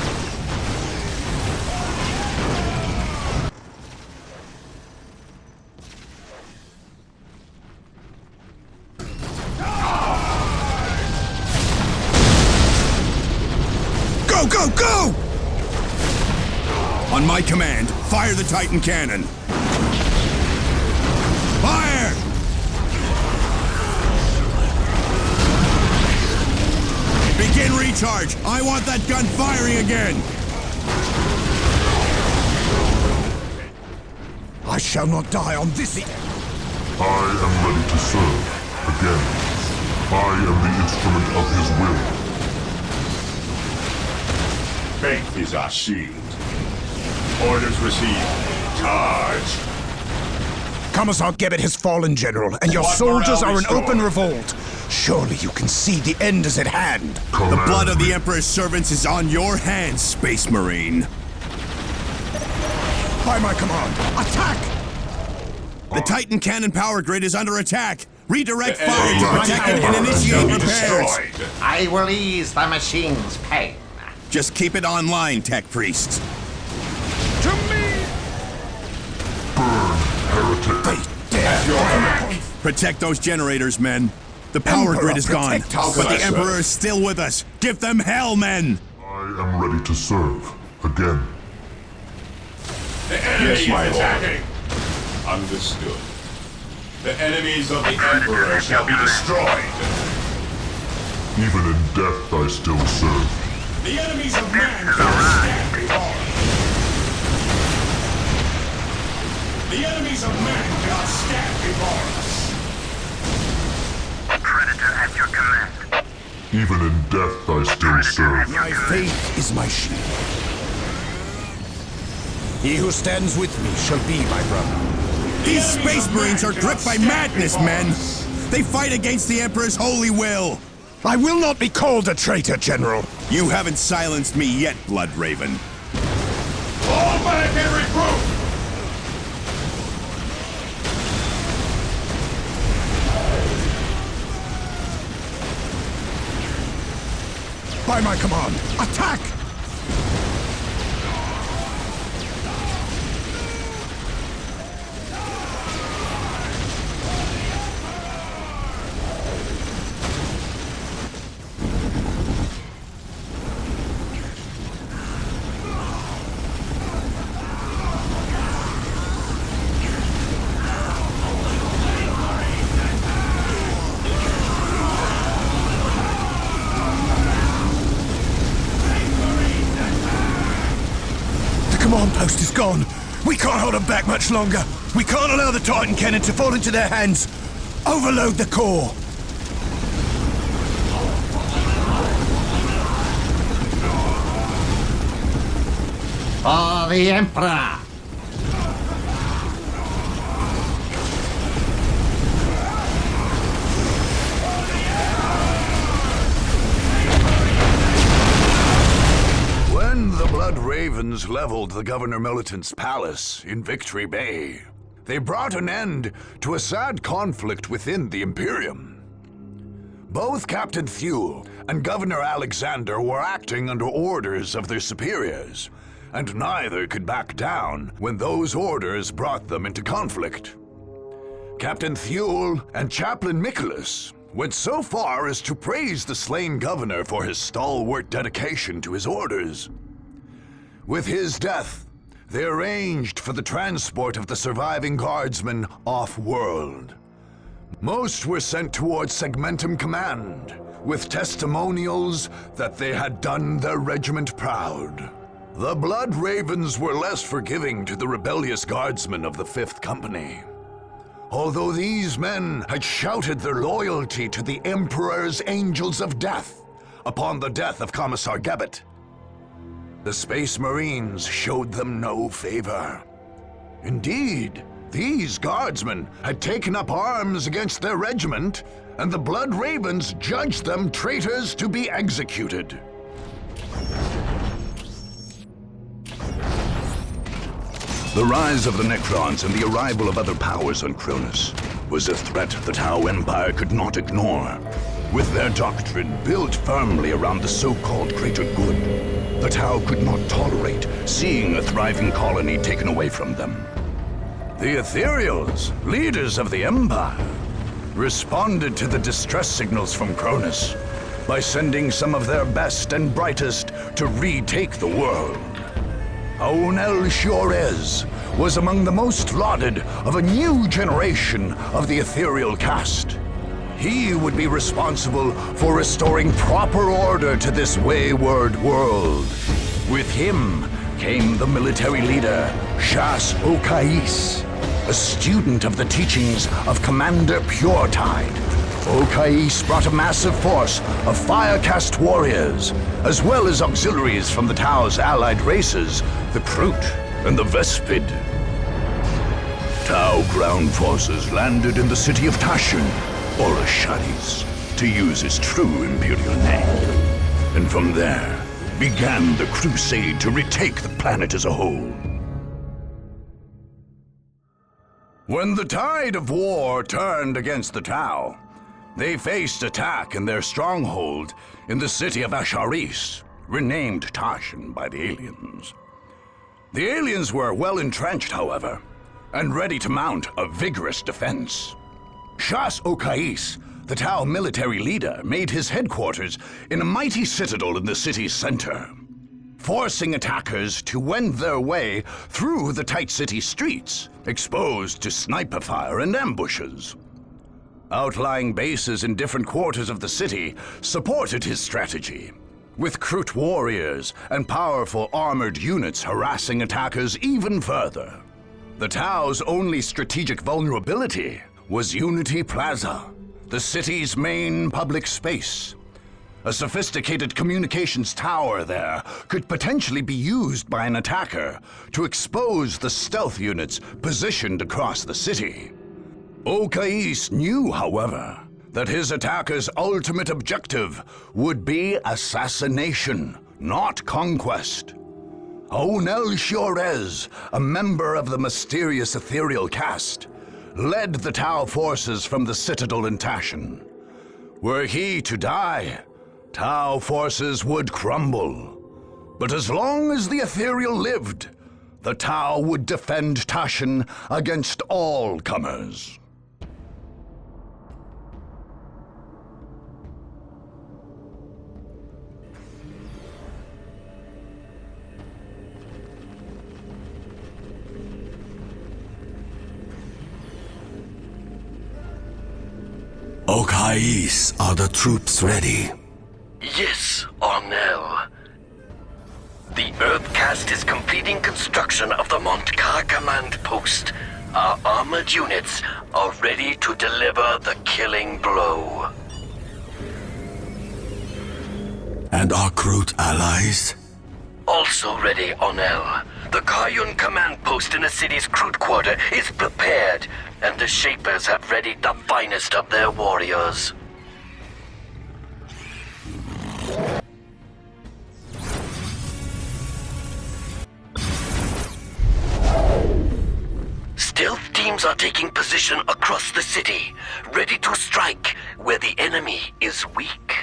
Go, go, go! On my command, fire the Titan cannon. Fire! Begin recharge. I want that gun firing again. I shall not die on this. I am ready to serve. Again. I am the instrument of his will. Faith is our shield. Orders received. Charge! Commissar Gebbet has fallen, General, and your What soldiers morale are in restored? open revolt. Surely you can see the end is at hand. The blood of the Emperor's servants is on your hands, Space Marine. By my command, attack! The Titan cannon power grid is under attack. Redirect The fire to enemy protect it power and initiate shall be repairs. destroyed. I will ease the machine's pain. Just keep it online, Tech Priest. To me! Burn, heretic. At your command. Protect those generators, men. The power Emperor, grid is gone, protect us. but the How can I Emperor serve? is still with us. Give them hell, men! I am ready to serve. Again. The enemy is attacking. Understood. The enemies of the Emperor shall be destroyed. Even in death I still serve. The enemies of man cannot stand before us. The enemies of man cannot stand before us. Predator at your command. Even in death I still serve. My faith is my shield. He who stands with me shall be my brother. These Space Marines are gripped by madness, men! They fight against the Emperor's holy will! I will not be called a traitor, General. You haven't silenced me yet, Blood Raven. Fall back and regroup! By my command, attack! Command post is gone. We can't hold them back much longer. We can't allow the Titan cannon to fall into their hands. Overload the core. For the Emperor! Blood Ravens leveled the Governor Militant's palace in Victory Bay. They brought an end to a sad conflict within the Imperium. Both Captain Thule and Governor Aleksander were acting under orders of their superiors, and neither could back down when those orders brought them into conflict. Captain Thule and Chaplain Nicholas went so far as to praise the slain governor for his stalwart dedication to his orders. With his death, they arranged for the transport of the surviving guardsmen off-world. Most were sent towards Segmentum Command, with testimonials that they had done their regiment proud. The Blood Ravens were less forgiving to the rebellious guardsmen of the 5th Company. Although these men had shouted their loyalty to the Emperor's Angels of Death upon the death of Commissar Gebbet, the Space Marines showed them no favor. Indeed, these guardsmen had taken up arms against their regiment, and the Blood Ravens judged them traitors to be executed. The rise of the Necrons and the arrival of other powers on Kronus was a threat the Tau Empire could not ignore. With their doctrine built firmly around the so-called greater good, the Tau could not tolerate seeing a thriving colony taken away from them. The Ethereals, leaders of the Empire, responded to the distress signals from Kronus by sending some of their best and brightest to retake the world. Aunel Shiorez was among the most lauded of a new generation of the ethereal caste. He would be responsible for restoring proper order to this wayward world. With him came the military leader, Shas Okais, a student of the teachings of Commander Puretide. Okais brought a massive force of fire-caste warriors, as well as auxiliaries from the Tau's allied races, the Kroot and the Vespid. Tau ground forces landed in the city of Tash'n, or Asharis, to use his true imperial name. And from there began the crusade to retake the planet as a whole. When the tide of war turned against the Tau, they faced attack in their stronghold in the city of Asharis, renamed Tash'n by the aliens. The aliens were well entrenched, however, and ready to mount a vigorous defense. Shas Okais, the Tau military leader, made his headquarters in a mighty citadel in the city's center, forcing attackers to wend their way through the tight city streets, exposed to sniper fire and ambushes. Outlying bases in different quarters of the city supported his strategy, with Kroot warriors and powerful armored units harassing attackers even further. The Tau's only strategic vulnerability was Unity Plaza, the city's main public space. A sophisticated communications tower there could potentially be used by an attacker to expose the stealth units positioned across the city. Okais knew, however, that his attacker's ultimate objective would be assassination, not conquest. Aunel Shiorez, a member of the mysterious ethereal caste, led the Tau forces from the citadel in Tash'n. Were he to die, Tau forces would crumble. But as long as the ethereal lived, the Tau would defend Tash'n against all comers. Okais, are the troops ready? Yes, Aunel. The Earth Caste is completing construction of the Montkar command post. Our armored units are ready to deliver the killing blow. And our Kroot allies? Also ready, Aunel. The Kayun command post in the city's Kroot quarter is prepared, and the Shapers have readied the finest of their warriors. teams are taking position across the city, ready to strike where the enemy is weak.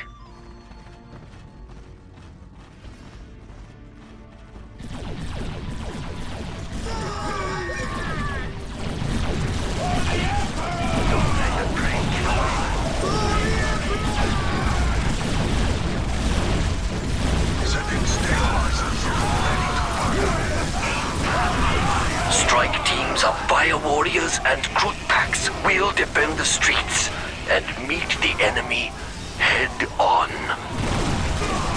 Strike teams of fire warriors and Kroot packs will defend the streets and meet the enemy head on.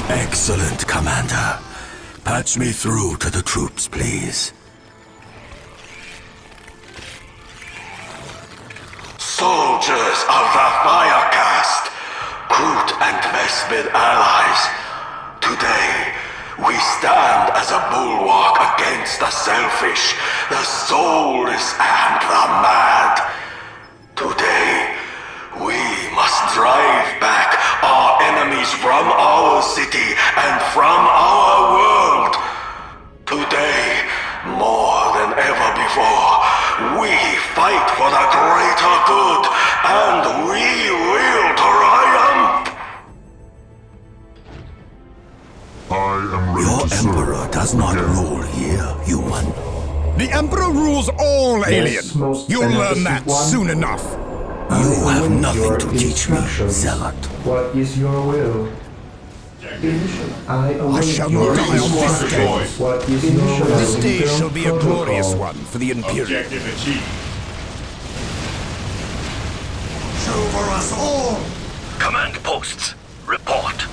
Excellent, Commander. Patch me through to the troops, please. Soldiers of the Firecast, Kroot and Vespid allies, today we stand as a bulwark against the selfish, the soulless, and the mad. Today, we must drive back our enemies from our city and from our world. Today, more than ever before, we fight for the greater good, and we will triumph. Your Emperor does not rule here, human. The Emperor rules all, alien. You'll learn that soon enough. You have nothing to teach me, Zealot. What is your will? I shall not die on this day. What is your will? This day shall be a glorious one for the Imperium. Objective achieved. Over us all! Command posts, report.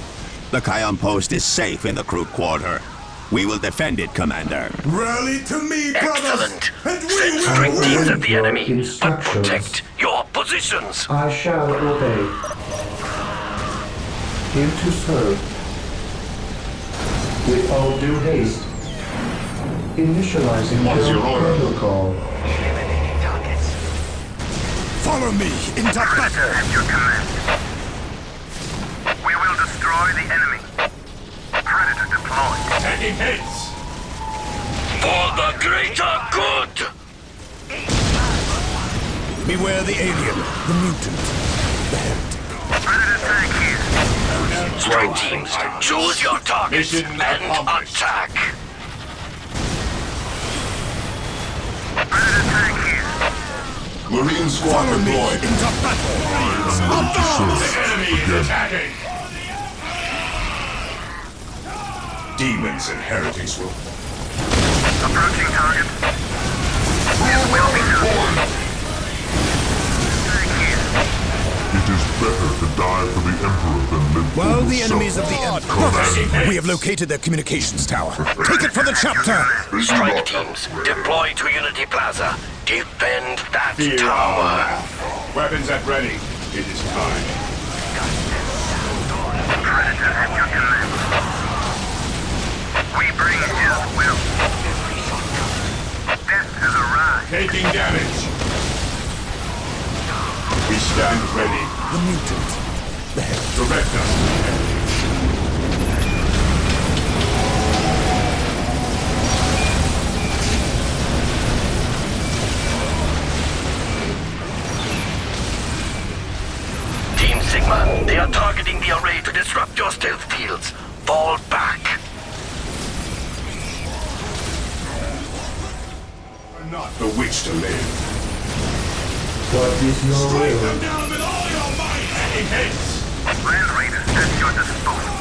The Kion post is safe in the Kroot quarter. We will defend it, Commander. Rally to me, brothers! Excellent. And we Send will strike teams at the enemy, but instructions. protect your positions. I shall obey. Here to serve. With all due haste. Initializing What's your build order? protocol. Follow me into battle. At your command. We will destroy the enemy. Predator deployed. Taking hits. For the greater good. Beware the alien, the mutant, the heretic. Predator tank here. Strike teams, choose your targets Mission and accomplished. attack. Predator tank here. Marine squad Follow me deployed. into battle. The enemy is attacking. Demons and heretics will. Approaching target. It will be done. Tank here. It is better to die for the Emperor than live for Well, the yourself. enemies of the Empire. We have located their communications tower. Take it for the chapter. Strike teams, deploy to Unity Plaza. Defend that Fear tower. our weapons at ready. It is time. Predator at your command. We bring his will. Death has arrived. Taking damage. We stand ready. The mutant, the heretic. Direct us. Team Sigma, they are targeting the array to disrupt your stealth fields. Fall back. We're not the witch to live. What is your Strike will? them down with all your might. Taking hits. Land Raiders at your disposal.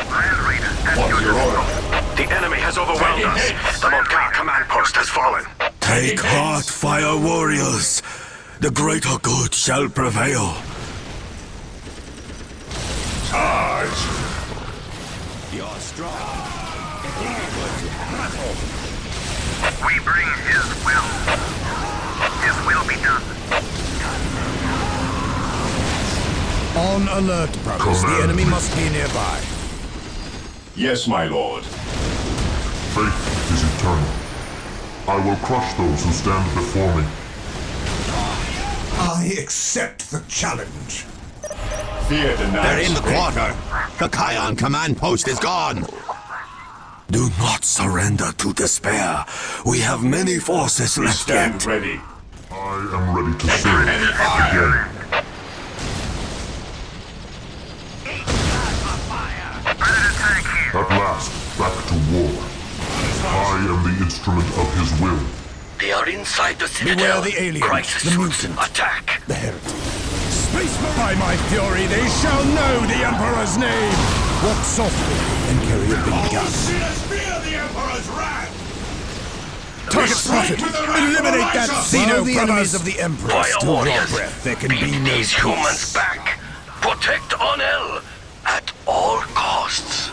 Land Raiders at What's your your disposal. order? The enemy has overwhelmed us. The Montgar command post has fallen. Take heart, fire warriors. The greater good shall prevail. Charge. You're strong. We bring his will. His will be done. On alert, brothers. The enemy must be nearby. Yes, my lord. Faith is eternal. I will crush those who stand before me. I accept the challenge. Fear denies. They're in the faith. quarter. The Kion command post is gone. Do not surrender to despair. We have many forces We left stand yet. ready. I I am ready to serve again. At last, back to war. I am the instrument of his will. They are inside the citadel. Beware the aliens, Crisis the suits. mutant, Attack. the heretic. By my fury, they shall know the Emperor's name! Walk softly and carry a big gun. Fear the Emperor's wrath! Tush Prophet! Eliminate that Xeno the enemies of the Emperor. Fire Still your warriors, breath, there can beat be no these peace. humans back. Protect Onel at all costs.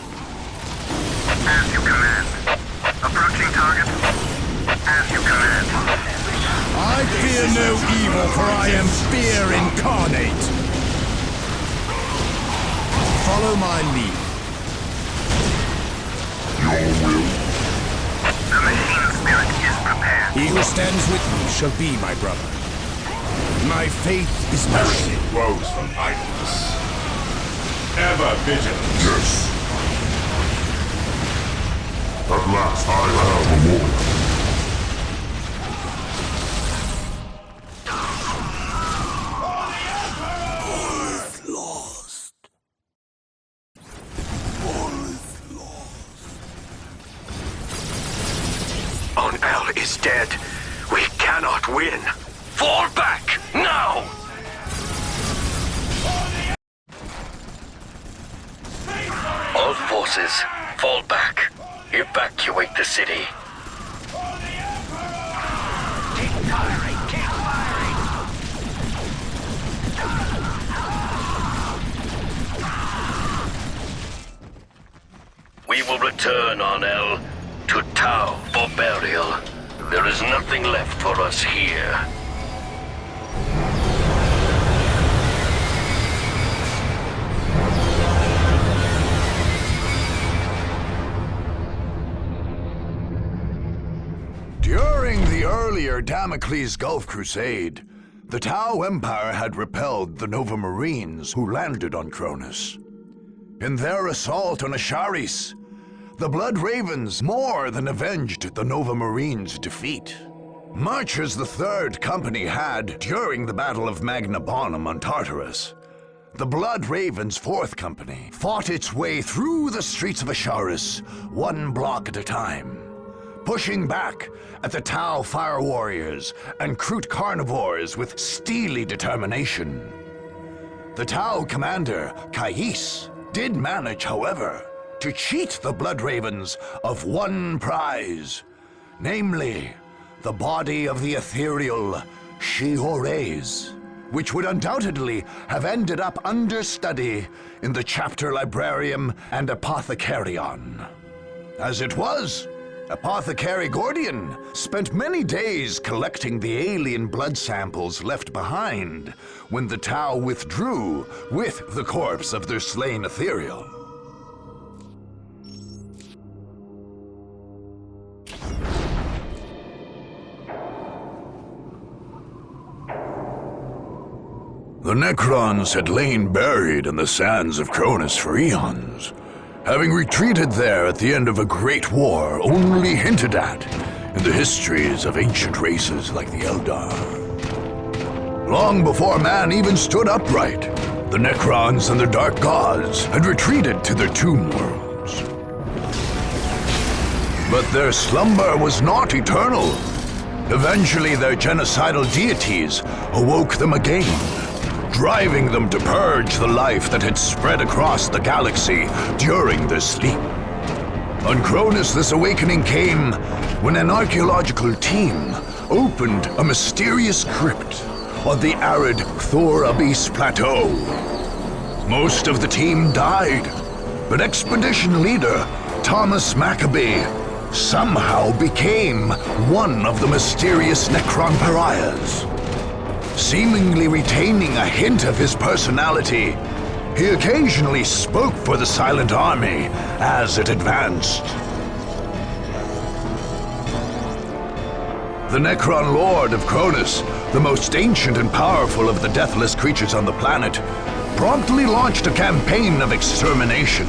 As you command. Approaching target. As you command. I fear no evil, for I am fear incarnate. Follow my lead. Your will. The machine spirit is prepared. He who stands with me shall be my brother. My faith is my shield. Rose from idleness. Ever vigilant. Yes. At last I have a warrior. Onel is dead. We cannot win. Fall back, now! All forces, fall back. Evacuate the city. We will return, Onel, to Tau for burial. There is nothing left for us here. During the earlier Damocles Gulf Crusade, the Tau Empire had repelled the Nova Marines who landed on Kronus. In their assault on Asharis, the Blood Ravens more than avenged the Nova Marines' defeat. Much as the Third Company had during the Battle of Magna Bonum on Tartarus, the Blood Ravens' Fourth Company fought its way through the streets of Asharis, one block at a time, pushing back at the Tau Fire Warriors and Kroot Carnivores with steely determination. The Tau commander, Kais, did manage, however, to cheat the Blood Ravens of one prize, namely, the body of the ethereal She-Horrez, which would undoubtedly have ended up understudy in the Chapter Librarium and Apothecarion. As it was, Apothecary Gordian spent many days collecting the alien blood samples left behind when the Tau withdrew with the corpse of their slain ethereal. The Necrons had lain buried in the sands of Kronus for eons, having retreated there at the end of a great war only hinted at in the histories of ancient races like the Eldar. Long before man even stood upright, the Necrons and their dark gods had retreated to their tomb worlds. But their slumber was not eternal. Eventually their genocidal deities awoke them again, driving them to purge the life that had spread across the galaxy during their sleep. On Kronus, this awakening came when an archaeological team opened a mysterious crypt on the arid Thur'Abis plateau. Most of the team died, but expedition leader Thomas Maccabee somehow became one of the mysterious Necron pariahs. Seemingly retaining a hint of his personality, he occasionally spoke for the Silent Army as it advanced. The Necron Lord of Kronus, the most ancient and powerful of the deathless creatures on the planet, promptly launched a campaign of extermination.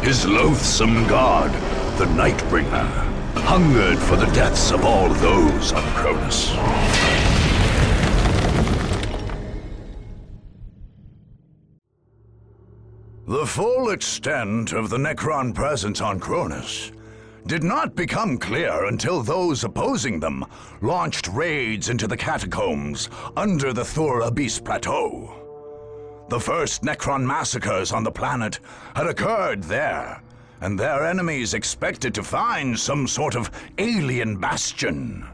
His loathsome god, the Nightbringer, hungered for the deaths of all those on Kronus. The full extent of the Necron presence on Kronus did not become clear until those opposing them launched raids into the catacombs under the Thur'Abis plateau. The first Necron massacres on the planet had occurred there, and their enemies expected to find some sort of alien bastion.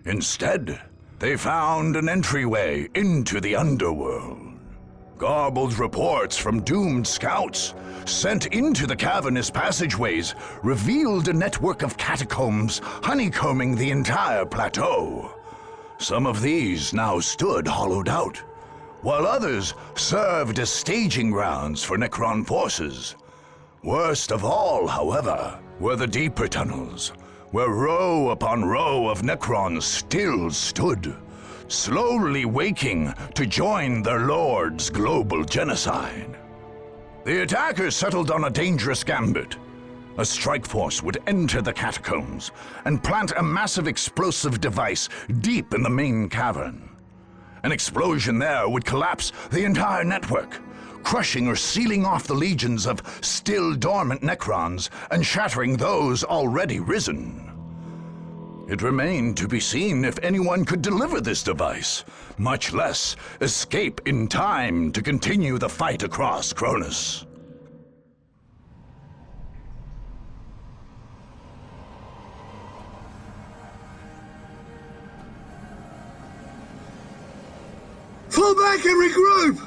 Instead, they found an entryway into the underworld. Garbled reports from doomed scouts sent into the cavernous passageways revealed a network of catacombs honeycombing the entire plateau. Some of these now stood hollowed out, while others served as staging grounds for Necron forces. Worst of all, however, were the deeper tunnels, where row upon row of Necrons still stood, slowly waking to join their lord's global genocide. The attackers settled on a dangerous gambit. A strike force would enter the catacombs and plant a massive explosive device deep in the main cavern. An explosion there would collapse the entire network, crushing or sealing off the legions of still dormant Necrons and shattering those already risen. It remained to be seen if anyone could deliver this device, much less escape in time to continue the fight across Kronus. Fall back and regroup!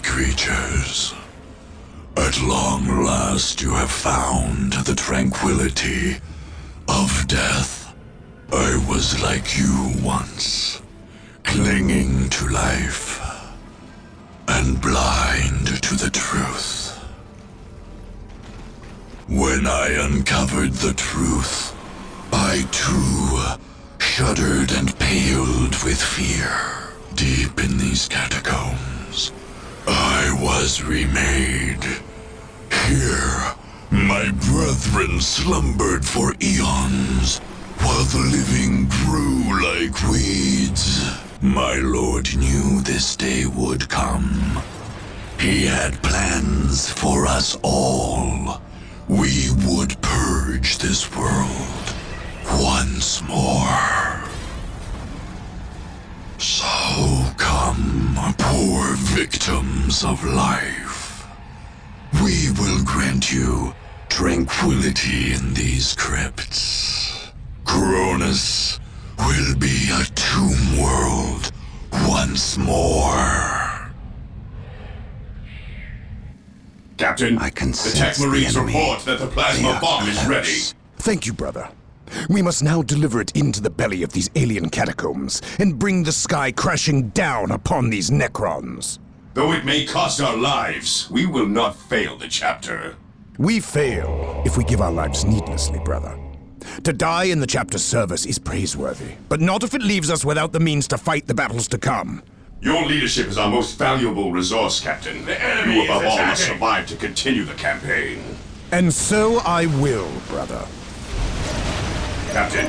Creatures, at long last you have found the tranquility of death. I was like you once, clinging to life and blind to the truth. When I uncovered the truth, I too shuddered and paled with fear. Deep in these catacombs, I was remade. Here, my brethren slumbered for eons, while the living grew like weeds. My lord knew this day would come. He had plans for us all. We would purge this world once more. So come, poor victims of life. We will grant you tranquility in these crypts. Kronus will be a tomb world once more. Captain, the Tech Marines report that the plasma bomb is ready. Thank you, brother. We must now deliver it into the belly of these alien catacombs and bring the sky crashing down upon these Necrons. Though it may cost our lives, we will not fail the chapter. We fail if we give our lives needlessly, brother. To die in the chapter's service is praiseworthy, but not if it leaves us without the means to fight the battles to come. Your leadership is our most valuable resource, Captain. The enemy you above all must survive to continue the campaign. And so I will, brother. Captain,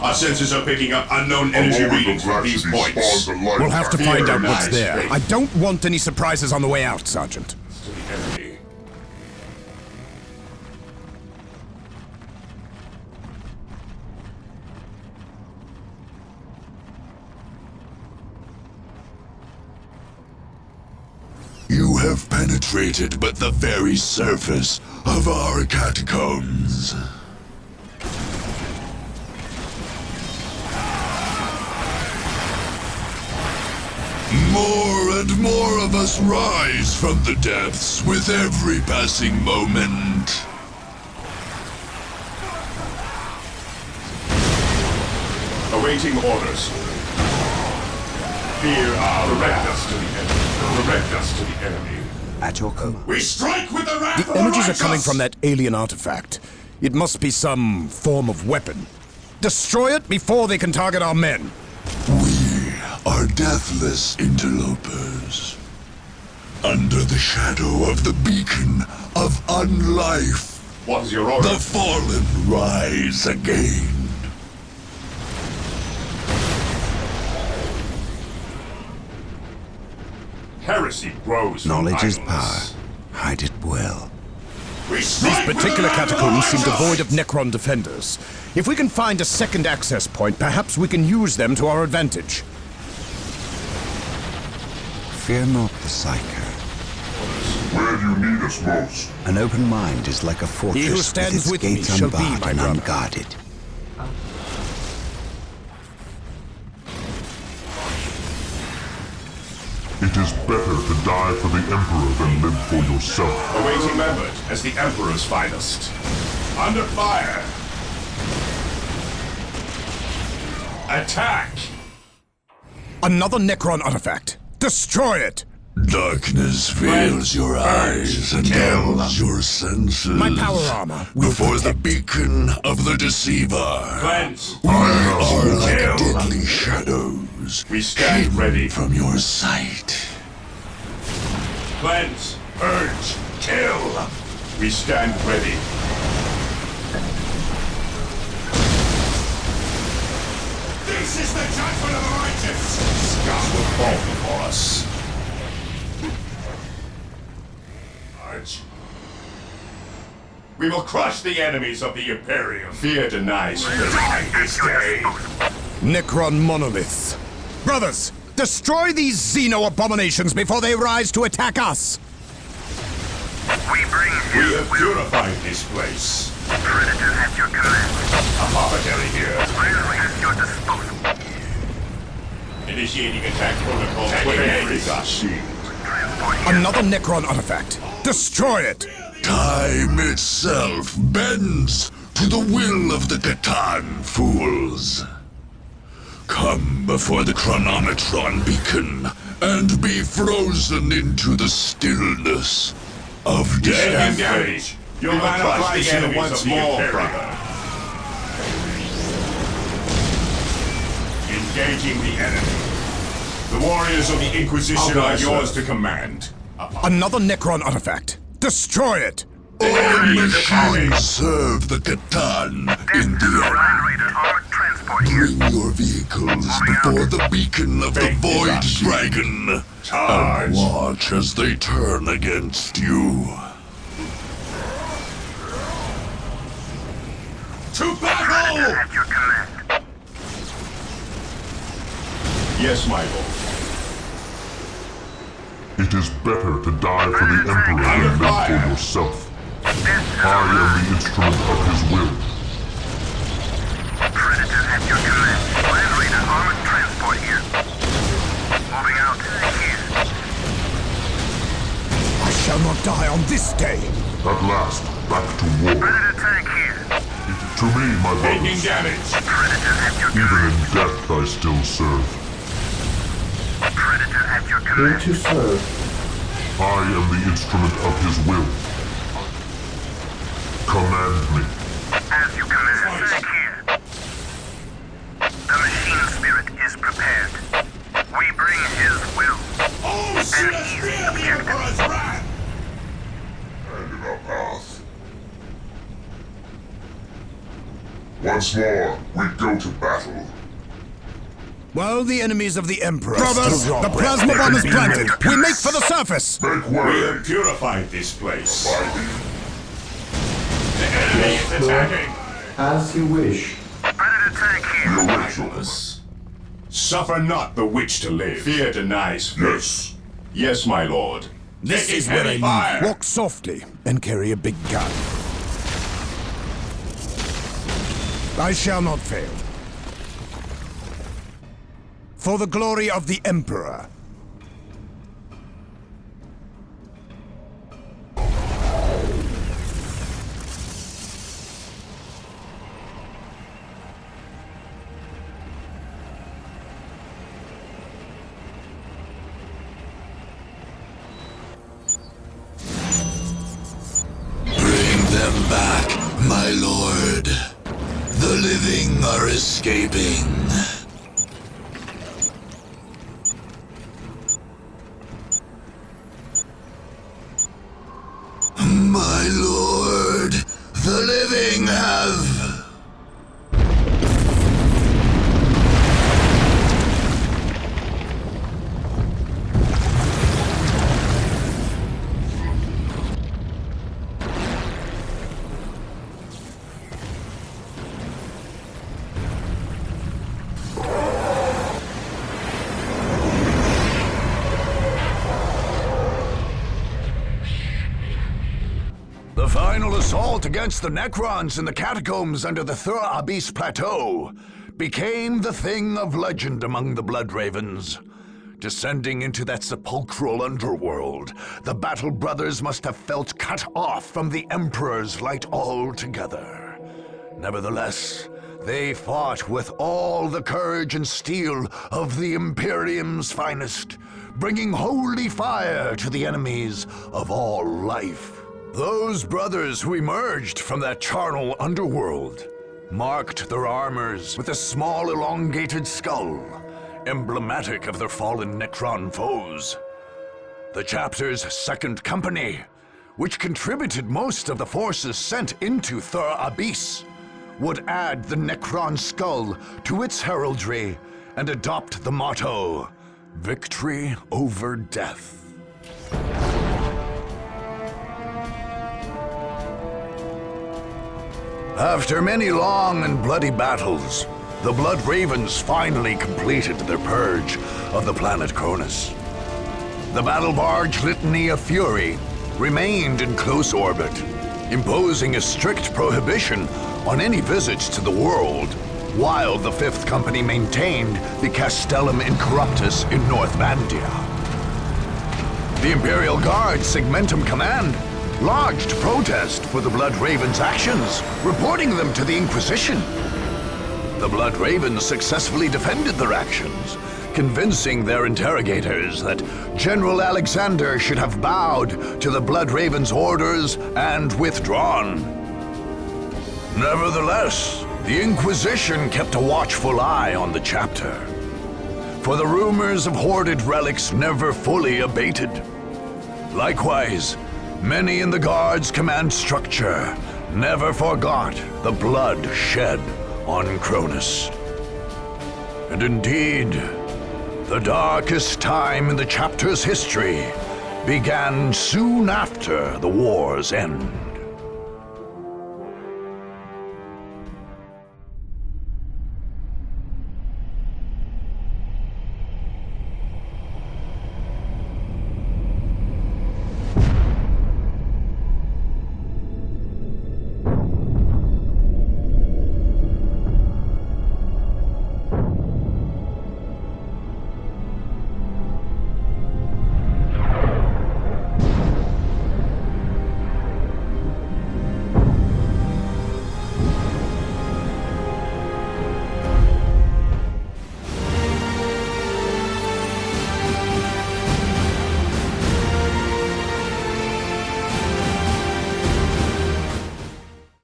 our sensors are picking up unknown energy readings from these points. We'll have to find out what's there. I don't want any surprises on the way out, Sergeant. You have penetrated but the very surface of our catacombs. More and more of us rise from the depths with every passing moment. Awaiting orders. Fear our direct us to the enemy. Direct us to the enemy. At your command. We strike with the wrath of The images are righteous! coming from that alien artifact. It must be some form of weapon. Destroy it before they can target our men. We are deathless interlopers. Under the shadow of the beacon of unlife, what is your order? The fallen rise again. Heresy grows. Knowledge is power. Hide it well. These particular catacombs seem devoid of Necron defenders. If we can find a second access point, perhaps we can use them to our advantage. Fear not the Psycho. Where do you need us most? An open mind is like a fortress He who stands with with its me gates shall be unbarred my and brother. unguarded. It is better to die for the Emperor than live for yourself. Awaiting members as the Emperor's finest. Under fire. Attack! Another Necron artifact. Destroy it! Darkness veils your eyes and dulls your senses. My power armor will before the beacon of the deceiver. Cleanse. We are like deadly shadows. We stand ready from your sight. Cleanse. Purge. Kill. We stand ready. This is the judgment of the righteous. Scum will fall before us. We will crush the enemies of the Imperium. Fear denies die this day. Necron monoliths. Brothers, destroy these Xeno abominations before they rise to attack us! We have purified this place. Predator at your command. Apothecary here. Finally at your disposal. Initiating attack protocol. Another Necron artifact. Destroy it! Time itself bends to the will of the Catan fools. Come before the chronometron beacon and be frozen into the stillness of death. Engage. You'll crush the enemy once more, brother. Engaging the enemy. The warriors of the Inquisition are yours to command. Another Necron artifact. Destroy it! All machines serve the Catan in the end. Bring your vehicles before the beacon of the Void Dragon and watch as they turn against you. To battle! At your command. Yes, my lord. It is better to die for the Emperor than live for yourself. I am the instrument of his will. Predator at your command. Land Raider armored transport here. Moving out here. I shall not die on this day! At last, back to war. Predator tank here. To me, my Taking brothers. damage. Predator at your Even command. in death I still serve. Predator at your Here command. to serve. I am the instrument of his will. Command me. As you command. Tank here. The machine spirit is prepared. We bring his will. Oh, shit! Fear the Emperor's wrath! And in our path. Once more, we go to battle. While the enemies of the Emperor Brothers, still the draw breath, plasma bomb is planted! We make for the surface! Make We way. have purified this place. By thee. The enemy is attacking. As you wish. Predator tank here. Your rituals. Suffer not the witch to live. Fear denies faith. Yes. Yes, my lord. This Taking is where I heavy need fire. you. Walk softly and carry a big gun. I shall not fail. For the glory of the Emperor, living are escaping. My lord, the living have... The final assault against the Necrons in the catacombs under the Thur'Abis plateau became the thing of legend among the Blood Ravens. Descending into that sepulchral underworld, the Battle Brothers must have felt cut off from the Emperor's light altogether. Nevertheless, they fought with all the courage and steel of the Imperium's finest, bringing holy fire to the enemies of all life. Those brothers who emerged from that charnel underworld marked their armors with a small elongated skull, emblematic of their fallen Necron foes. The chapter's second company, which contributed most of the forces sent into Thur'Abis, would add the Necron skull to its heraldry and adopt the motto, "Victory over Death." After many long and bloody battles, the Blood Ravens finally completed their purge of the planet Kronus. The battle barge Litany of Fury remained in close orbit, imposing a strict prohibition on any visits to the world, while the Fifth Company maintained the Castellum Incorruptus in North Vandia. The Imperial Guard Segmentum Command lodged protest for the Blood Ravens' actions, reporting them to the Inquisition. The Blood Ravens successfully defended their actions, convincing their interrogators that General Aleksander should have bowed to the Blood Ravens' orders and withdrawn. Nevertheless, the Inquisition kept a watchful eye on the chapter, for the rumors of hoarded relics never fully abated. Likewise, many in the Guard's command structure never forgot the blood shed on Kronus. And indeed, the darkest time in the chapter's history began soon after the war's end.